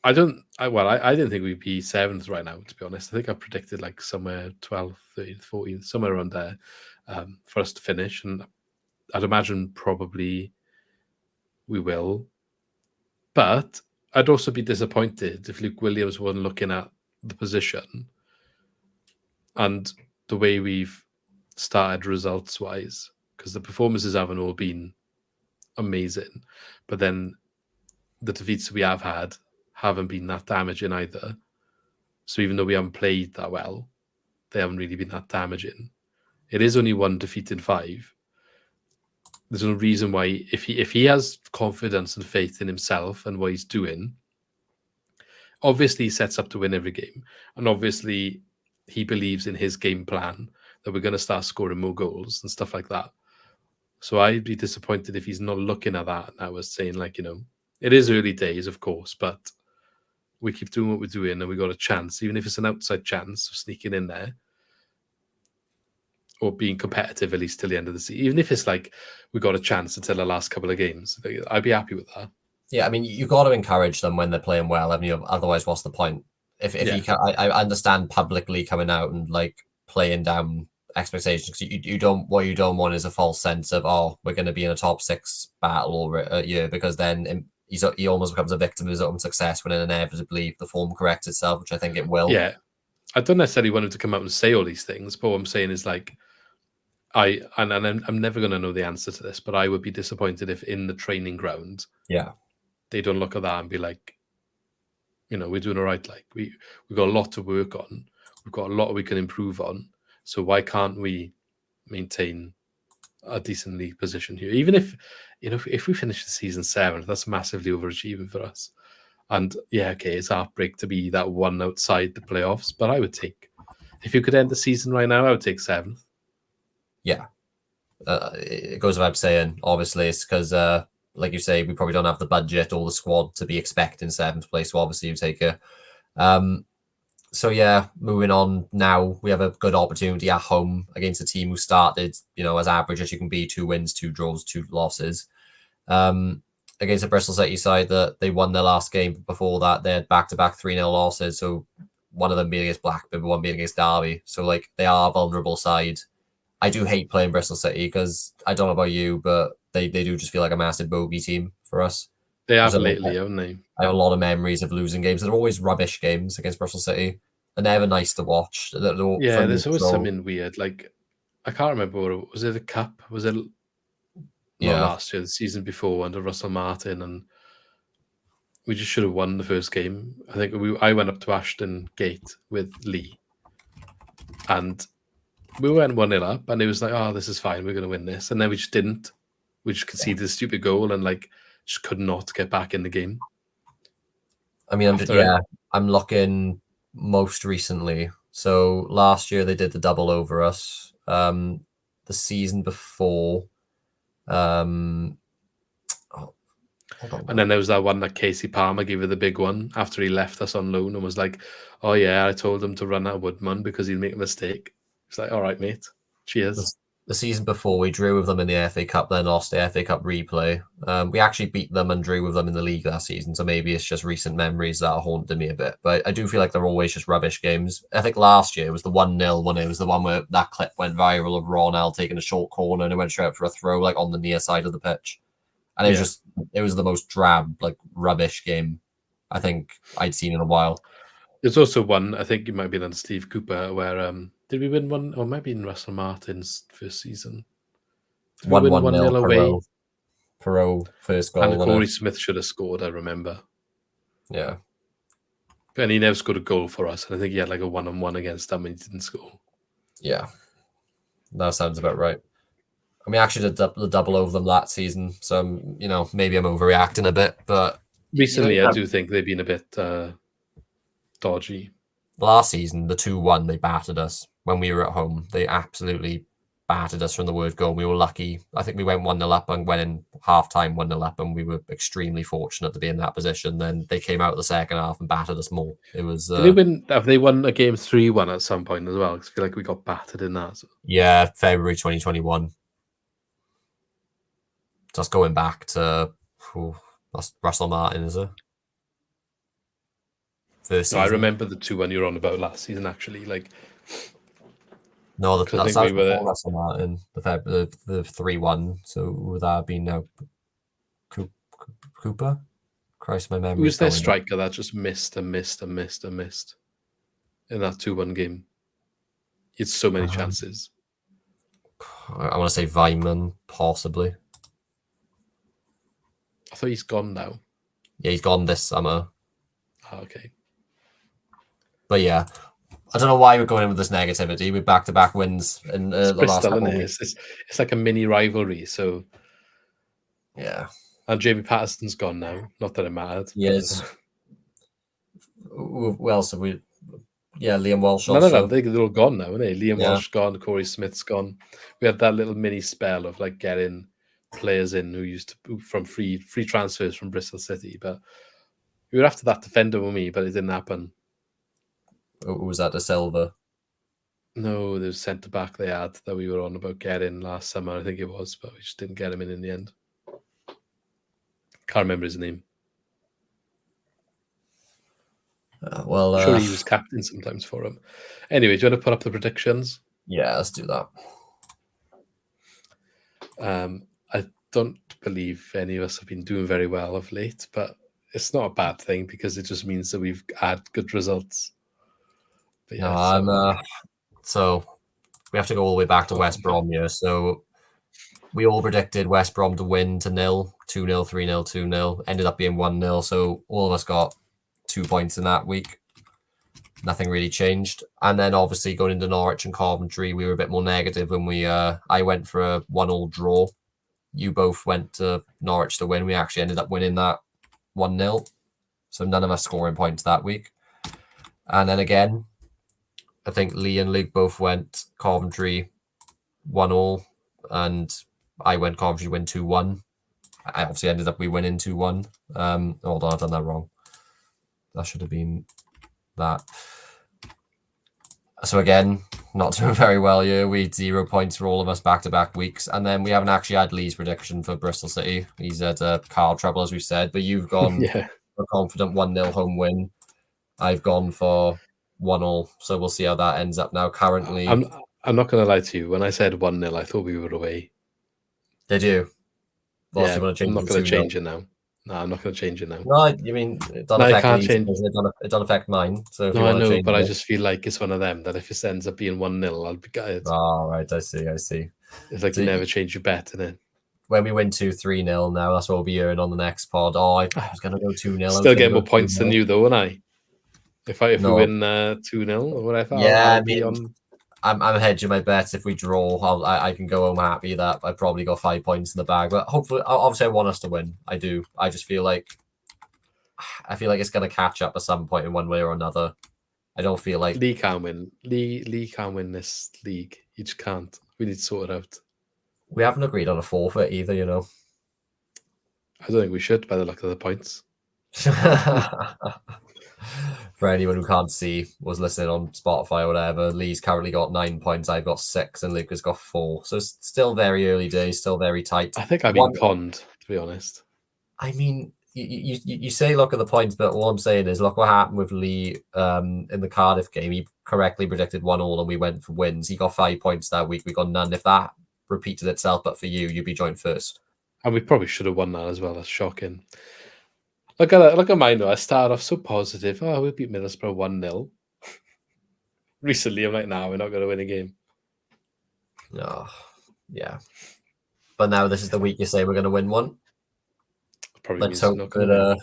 I didn't think we'd be 7th right now, to be honest. I think I predicted like somewhere 12th, 13th, 14th, somewhere around there for us to finish. And I'd imagine probably we will. But I'd also be disappointed if Luke Williams wasn't looking at the position and the way we've started results-wise, because the performances haven't all been amazing. But then the defeats we have had haven't been that damaging either. So even though we haven't played that well, they haven't really been that damaging. It is only 1 defeat in 5. There's no reason why, if he has confidence and faith in himself and what he's doing, obviously he sets up to win every game. And obviously he believes in his game plan that we're going to start scoring more goals and stuff like that. So I'd be disappointed if he's not looking at that. And I was saying, like, it is early days, of course, but we keep doing what we're doing and we got a chance, even if it's an outside chance of sneaking in there or being competitive at least till the end of the season. Even if it's like we got a chance until the last couple of games, I'd be happy with that. Yeah, I mean, you got to encourage them when they're playing well. I mean, otherwise, what's the point? If you can, I understand publicly coming out and like playing down expectations, because you don't, what you don't want is a false sense of, oh, we're going to be in a top 6 battle or a year, because then he almost becomes a victim of his own success when inevitably the form corrects itself, which I think it will. Yeah, I don't necessarily want him to come out and say all these things, but what I'm saying is like, I'm never going to know the answer to this, but I would be disappointed if in the training ground, they don't look at that and be like, we're doing all right. Like we've got a lot to work on. We've got a lot we can improve on. So why can't we maintain a decent league position here? Even if, if we finish the season 7th, that's massively overachieving for us. And yeah, okay, it's heartbreak to be that one outside the playoffs, but I would take, if you could end the season right now, I would take 7th. Yeah. It goes without saying, obviously, it's because, like you say, we probably don't have the budget or the squad to be expecting 7th place. So obviously you take it. So yeah, moving on now, we have a good opportunity at home against a team who started, as average as you can be, 2 wins, 2 draws, 2 losses. Against a Bristol City side that they won their last game. Before that, they had back-to-back 3-0 losses. So one of them being against Blackburn, one being against Derby. So like they are a vulnerable side. I do hate playing Bristol City because I don't know about you, but they do just feel like a massive bogey team for us. They have lately, haven't they? I have a lot of memories of losing games. They're always rubbish games against Bristol City. They're never nice to watch. Yeah, there's always something weird. Like, I can't remember was it a cup? Was it not last year, the season before under Russell Martin, and we just should have won the first game. I think I went up to Ashton Gate with Lee, and we went 1-0 up, and it was like, oh, this is fine, we're going to win this. And then we just didn't. We just conceded a stupid goal and like just could not get back in the game. I mean, I'm looking most recently. So last year they did the double over us. The season before, and then there was that one that Casey Palmer gave her the big one after he left us on loan and was like, oh yeah, I told him to run at Woodman because he'd make a mistake. It's like, all right, mate. Cheers. The season before, we drew with them in the FA Cup, then lost the FA Cup replay. We actually beat them and drew with them in the league that season, so maybe it's just recent memories that are haunting me a bit. But I do feel like they're always just rubbish games. I think last year was the 1-0 one. It was the one where that clip went viral of Ronald taking a short corner and it went straight up for a throw, like on the near side of the pitch. And it was the most drab, like rubbish game I think I'd seen in a while. There's also one, I think it might be under Steve Cooper, where did we win one? Or maybe in Russell Martin's first season. Did we win 1-0 away? Perot first goal. And Corey Smith should have scored, I remember. Yeah. And he never scored a goal for us. And I think he had like a 1-on-1 against them and he didn't score. Yeah. That sounds about right. I mean, actually did the double over them that season. So, maybe I'm overreacting a bit. But recently, I do think they've been a bit dodgy. Last season, the 2-1, they battered us when we were at home. They absolutely battered us from the word go. We were lucky. I think we went 1-0 up and went in half-time 1-0 up, and we were extremely fortunate to be in that position. Then they came out the second half and battered us more. It was. Have they won a game 3-1 at some point as well? Because I feel like we got battered in that. So. Yeah, February 2021. Just going back to that's Russell Martin, is it? First season. I remember the 2-1 you were on about last season, actually. No, that's before Russell Martin, the 3-1. So would that have been now Cooper? Christ, my memory. Who's their striker that just missed in that 2-1 game? He had so many chances. I want to say Weimann, possibly. I thought he's gone now. Yeah, he's gone this summer. Oh, okay. But yeah, I don't know why we're going in with this negativity with back-to-back wins in the last couple of weeks. It's like a mini rivalry. So yeah, and Jamie Patterson's gone now. Not that it mattered. Yes. Who else have we? Yeah, Liam Walsh. No, they're all gone now, aren't they? Liam Walsh gone. Corey Smith's gone. We had that little mini spell of like getting players in who used to from free transfers from Bristol City, but we were after that defender with me, but it didn't happen. Who was that? De Silva? No, there's centre back they had that we were on about getting last summer, I think it was, but we just didn't get him in the end. Can't remember his name. Sure, he was captain sometimes for him. Anyway, do you want to put up the predictions? Yeah, let's do that. I don't believe any of us have been doing very well of late, but it's not a bad thing because it just means that we've had good results. But yeah, so we have to go all the way back to West Brom here. So we all predicted West Brom to win to 0, 2-0, 3-0, 2-0. Ended up being 1-0. So all of us got 2 points in that week. Nothing really changed. And then obviously going into Norwich and Coventry, we were a bit more negative when I went for a 1-1 draw. You both went to Norwich to win. We actually ended up winning that 1-0. So none of us scoring points that week. And then again, I think Lee and Luke both went Coventry 1-1, and I went Coventry win 2-1. I obviously ended up we winning 2-1. Hold on, I've done that wrong. That should have been that. So again, not doing very well here. We had 0 points for all of us back-to-back weeks. And then we haven't actually had Lee's prediction for Bristol City. He's had car trouble, as we've said. But you've gone for a confident 1-0 home win. I've gone for 1-1. So we'll see how that ends up now. Currently, I'm not going to lie to you. When I said 1-0, I thought we were away. Did you? Well, yeah, I'm not going to change it now. No, I'm not going to change it now. No, you mean it doesn't affect me. It doesn't affect mine. So if no, I know, but I just feel like it's one of them that if it ends up being 1-0, I'll be gutted. Oh, right, I see. It's like you never change your bet, innit? When we win 2-3-0 now, that's what we'll be hearing on the next pod. Oh, I was going to go 2-0. Still get more points than you, though, won't I? If we win 2-0 or whatever, yeah, I'm hedging my bets. If we draw, I can go home happy that I probably got 5 points in the bag. But hopefully, obviously, I want us to win. I do. I just feel like it's going to catch up at some point in one way or another. I don't feel like Lee can't win. Lee can't win this league. He just can't. We need to sort it out. We haven't agreed on a forfeit either, you know. I don't think we should, by the look of the points. For anyone who can't see, was listening on Spotify or whatever, Lee's currently got 9 points. I've got 6, and Luke has got 4. So it's still very early days, still very tight. I think I've been conned, to be honest. I mean, you say look at the points, but all I'm saying is look what happened with Lee in the Cardiff game. He correctly predicted 1-1 and we went for wins. He got 5 points that week. We got none. If that repeated itself, but for you, you'd be joint first. And we probably should have won that as well. That's shocking. Look at mine though. I started off so positive. Oh, we'll beat Middlesbrough 1-0. Recently, I'm like, nah, we're not going to win a game. Oh, yeah. But now this is the week you say we're going to win one. Probably Let's means hope that.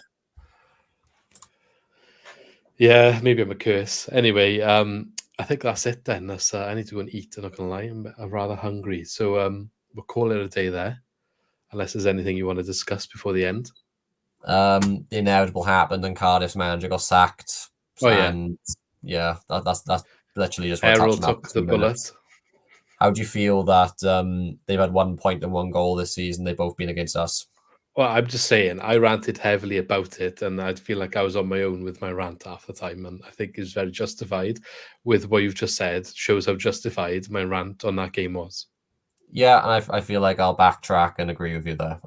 Yeah, maybe I'm a curse. Anyway, I think that's it then. That's I need to go and eat. I'm not going to lie. I'm rather hungry. So we'll call it a day there. Unless there's anything you want to discuss before the end. The inevitable happened and Cardiff's manager got sacked. Oh, and yeah, that's literally just what Errol took the bullet. How do you feel that they've had 1 point and 1 goal this season? They've both been against us. Well, I'm just saying, I ranted heavily about it, and I feel like I was on my own with my rant half the time, and I think it's very justified with what you've just said. Shows how justified my rant on that game was. Yeah, and I feel like I'll backtrack and agree with you there.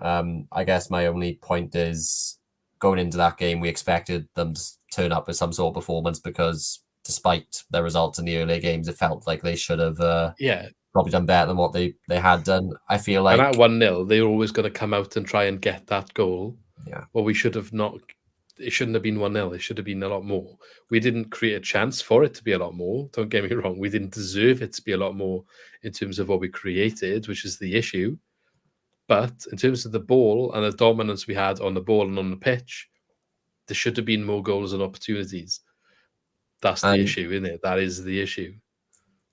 I guess my only point is going into that game, we expected them to turn up with some sort of performance because despite their results in the earlier games, it felt like they should have probably done better than what they had done. I feel like... And at 1-0, they were always going to come out and try and get that goal. Yeah. Well, we should have not... It shouldn't have been 1-0. It should have been a lot more. We didn't create a chance for it to be a lot more. Don't get me wrong. We didn't deserve it to be a lot more in terms of what we created, which is the issue. But in terms of the ball and the dominance we had on the ball and on the pitch, there should have been more goals and opportunities. That's the issue, isn't it? That is the issue.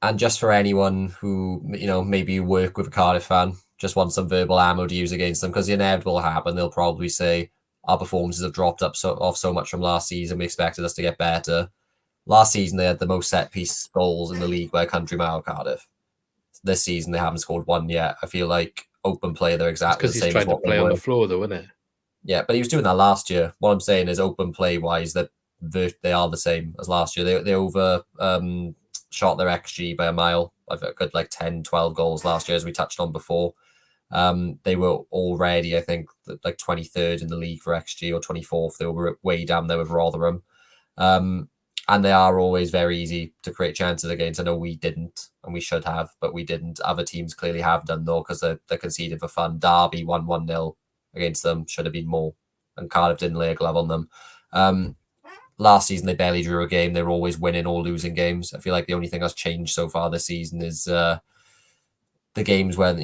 And just for anyone who, maybe work with a Cardiff fan, just want some verbal ammo to use against them, because the inevitable will happen. They'll probably say, our performances have dropped off so much from last season. We expected us to get better. Last season, they had the most set-piece goals in the league by a country mile, Cardiff. This season, they haven't scored one yet. I feel like open play, they're exactly the same as what they were. Because he's trying to play on the floor, though, isn't it? Yeah, but he was doing that last year. What I'm saying is open play-wise, that they are the same as last year. They over shot their XG by a mile. I've got like 10, 12 goals last year, as we touched on before. They were already, I think, like 23rd in the league for XG or 24th. They were way down there with Rotherham. And they are always very easy to create chances against. I know we didn't, and we should have, but we didn't. Other teams clearly have done, though, because they're conceding for fun. Derby won 1-0 against them. Should have been more. And Cardiff didn't lay a glove on them. Last season, they barely drew a game. They were always winning or losing games. I feel like the only thing that's changed so far this season is the games where,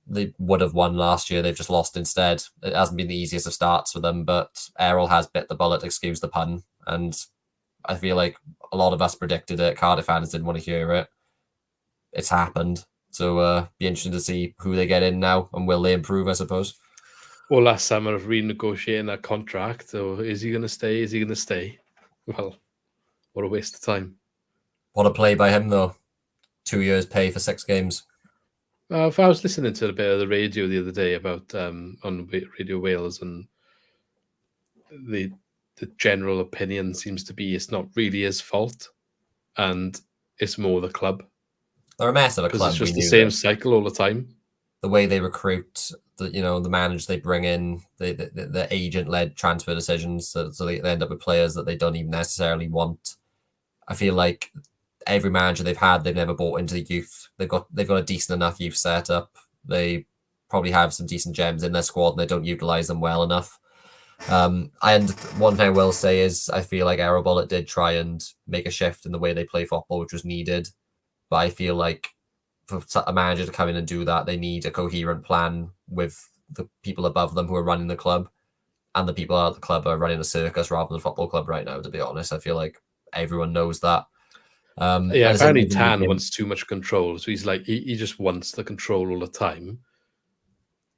they would have won last year. They've just lost instead. It hasn't been the easiest of starts for them, but Errol has bit the bullet, excuse the pun. And I feel like a lot of us predicted it. Cardiff fans didn't want to hear it. It's happened. So be interesting to see who they get in now and will they improve, I suppose. Well, last summer of renegotiating that contract. So is he going to stay? Is he going to stay? Well, what a waste of time. What a play by him, though. 2 years pay for 6 games. If I was listening to a bit of the radio the other day about on Radio Wales, and the general opinion seems to be it's not really his fault, and it's more the club. They're a mess of a club. Because it's just the same cycle all the time. The way they recruit, the manager they bring in, the agent-led transfer decisions, so they end up with players that they don't even necessarily want. I feel like every manager they've had, they've never bought into the youth. They've got a decent enough youth setup. They probably have some decent gems in their squad, and they don't utilize them well enough. And one thing I will say is I feel like Errol Bullet did try and make a shift in the way they play football, which was needed. But I feel like for a manager to come in and do that, they need a coherent plan with the people above them who are running the club, and the people at the club are running a circus rather than a football club right now, to be honest. I feel like everyone knows that. Apparently Tan wants too much control. So he's like, he just wants the control all the time.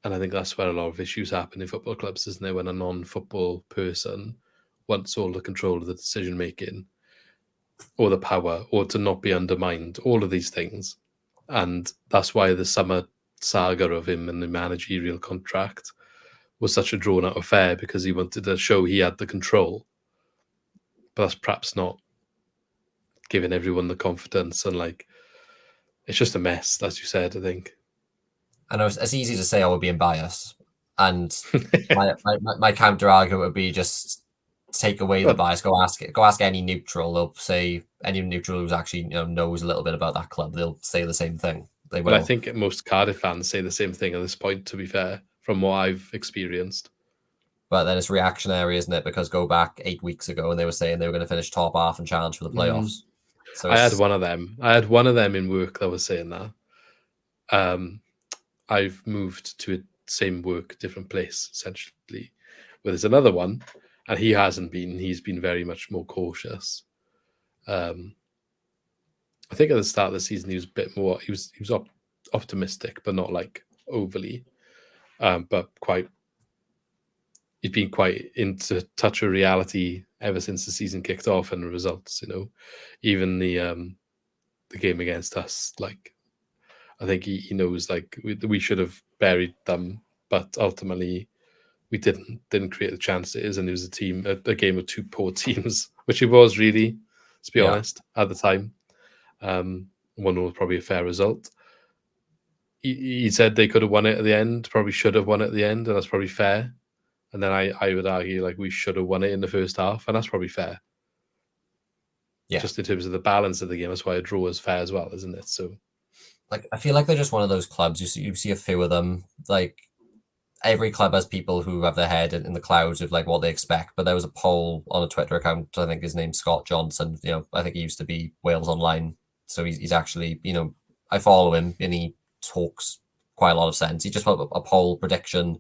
And I think that's where a lot of issues happen in football clubs, isn't there? When a non-football person wants all the control of the decision-making or the power, or to not be undermined, all of these things. And that's why the summer saga of him and the managerial contract was such a drawn-out affair, because he wanted to show he had the control. but that's perhaps not giving everyone the confidence, and like it's just a mess, as you said. I think. I know it's easy to say I would be biased, and my counter argument would be just take away the bias. Go ask any neutral. They'll say any neutral who's actually knows a little bit about that club. They'll say the same thing. They will. But I think most Cardiff fans say the same thing at this point. To be fair, from what I've experienced. But then it's reactionary, isn't it? Because go back 8 weeks ago and they were saying they were going to finish top half and challenge for the playoffs. So I had one of them. I had one of them in work that was saying that. I've moved to a same work, different place, essentially. But there's another one, and he hasn't been. He's been very much more cautious. I think at the start of the season he was a bit more. He was optimistic, but not like overly. But quite. He's been quite into touch with reality ever since the season kicked off and the results. Even the game against us, like. I think he knows like we should have buried them, but ultimately we didn't create the chances, and it was a game of two poor teams, which it was really, to be honest, at the time. 1 was probably a fair result. He said they could have won it at the end, probably should have won it at the end, and that's probably fair. And then I would argue like we should have won it in the first half, and that's probably fair. Yeah. Just in terms of the balance of the game, that's why a draw is fair as well, isn't it? So. Like I feel like they're just one of those clubs. You see a few of them. Like every club has people who have their head in the clouds of like what they expect. But there was a poll on a Twitter account. I think his name's Scott Johnson. I think he used to be Wales Online. So he's actually I follow him and he talks quite a lot of sense. He just put a poll prediction.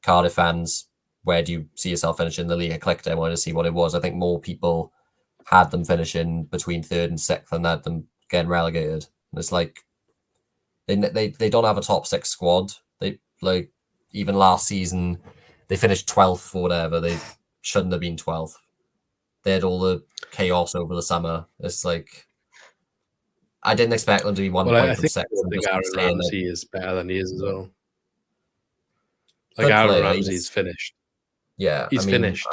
Cardiff fans, where do you see yourself finishing the league? I clicked it. I wanted to see what it was. I think more people had them finishing between 3rd and 6th than had them getting relegated. And it's like. They don't have a top 6 squad. They like even last season they finished 12th or whatever. They shouldn't have been 12th. They had all the chaos over the summer. It's like I didn't expect them to be 1 point from 6th. I think Aaron Ramsey is better than he is as well. Like Good Aaron player. Ramsey's finished. Yeah, he's finished.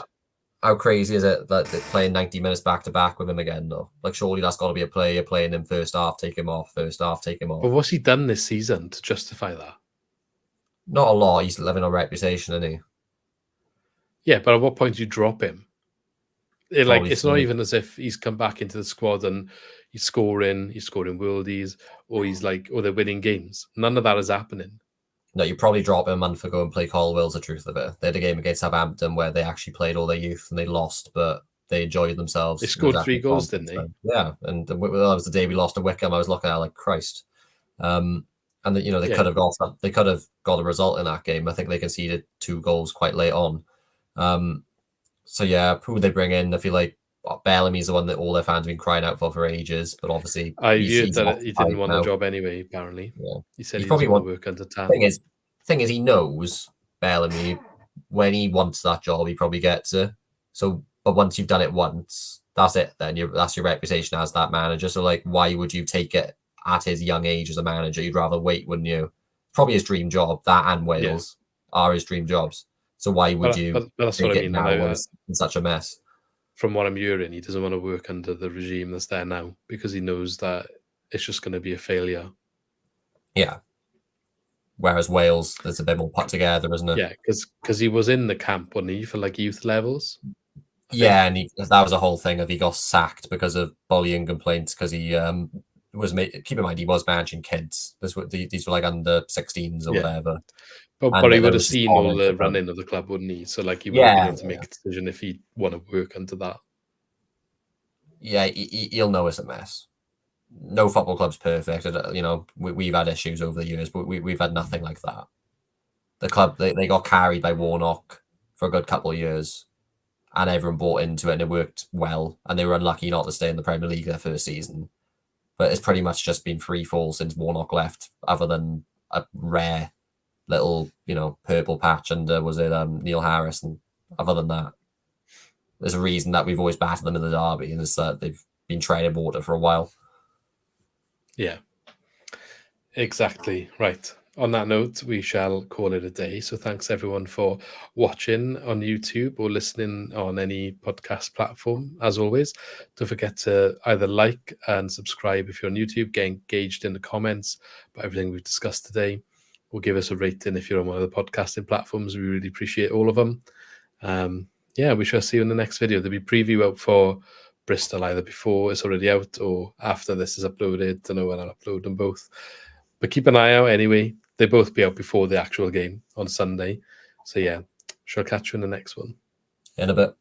How crazy is it that they're playing 90 minutes back to back with him again, though? Like, surely that's got to be a player playing him first half, take him off, first half, take him off. But what's he done this season to justify that? Not a lot. He's living on reputation, isn't he? Yeah, but at what point do you drop him? It's not even as if he's come back into the squad and he's scoring worldies, or they're winning games. None of that is happening. No, you probably drop him a month ago and play Colwell's the truth of it. They had a game against Southampton where they actually played all their youth and they lost, but they enjoyed themselves. They scored 3 goals, didn't they? Yeah, and that was the day we lost to Wickham. I was looking at it like Christ. And they could have got a result in that game. I think they conceded 2 goals quite late on. So yeah, who they bring in? I feel like Bellamy's the one that all their fans have been crying out for ages, but obviously I heard that he didn't want the job anyway. Apparently, he said he probably want to work under Tan. Thing is, he knows Bellamy when he wants that job, he probably gets it. So, but once you've done it once, that's it. Then that's your reputation as that manager. So, like, why would you take it at his young age as a manager? You'd rather wait, wouldn't you? Probably his dream job. That and Wales are his dream jobs. So why would you? But that's what I mean. Now when it's in such a mess. From what I'm hearing, he doesn't want to work under the regime that's there now because he knows that it's just going to be a failure. Yeah. Whereas Wales, there's a bit more put together, isn't it? Yeah, because he was in the camp, wasn't he, for like youth levels? Yeah, and that was a whole thing of he got sacked because of bullying complaints because he was keep in mind he was managing kids. These were like under 16s or whatever. But he would have seen all the running of the club, wouldn't he? So like he would have been able to make a decision if he'd want to work under that. Yeah, he'll know it's a mess. No football club's perfect. We've had issues over the years, but we've had nothing like that. The club, they got carried by Warnock for a good couple of years, and everyone bought into it, and it worked well, and they were unlucky not to stay in the Premier League their first season. But it's pretty much just been free fall since Warnock left, other than a rare little, purple patch under, was it Neil Harris? And other than that, there's a reason that we've always battered them in the derby, and it's that they've been treading water for a while. Yeah, exactly right. on that note, we shall call it a day. So thanks everyone for watching on YouTube or listening on any podcast platform. As always, don't forget to either like and subscribe if you're on YouTube, get engaged in the comments about everything we've discussed today, or give us a rating if you're on one of the podcasting platforms. We really appreciate all of them. Yeah, we shall see you in the next video. There'll be preview out for Bristol either before it's already out or after this is uploaded. Don't know when I'll upload them both. But keep an eye out anyway. They'll both be out before the actual game on Sunday. So yeah, shall catch you in the next one. In a bit.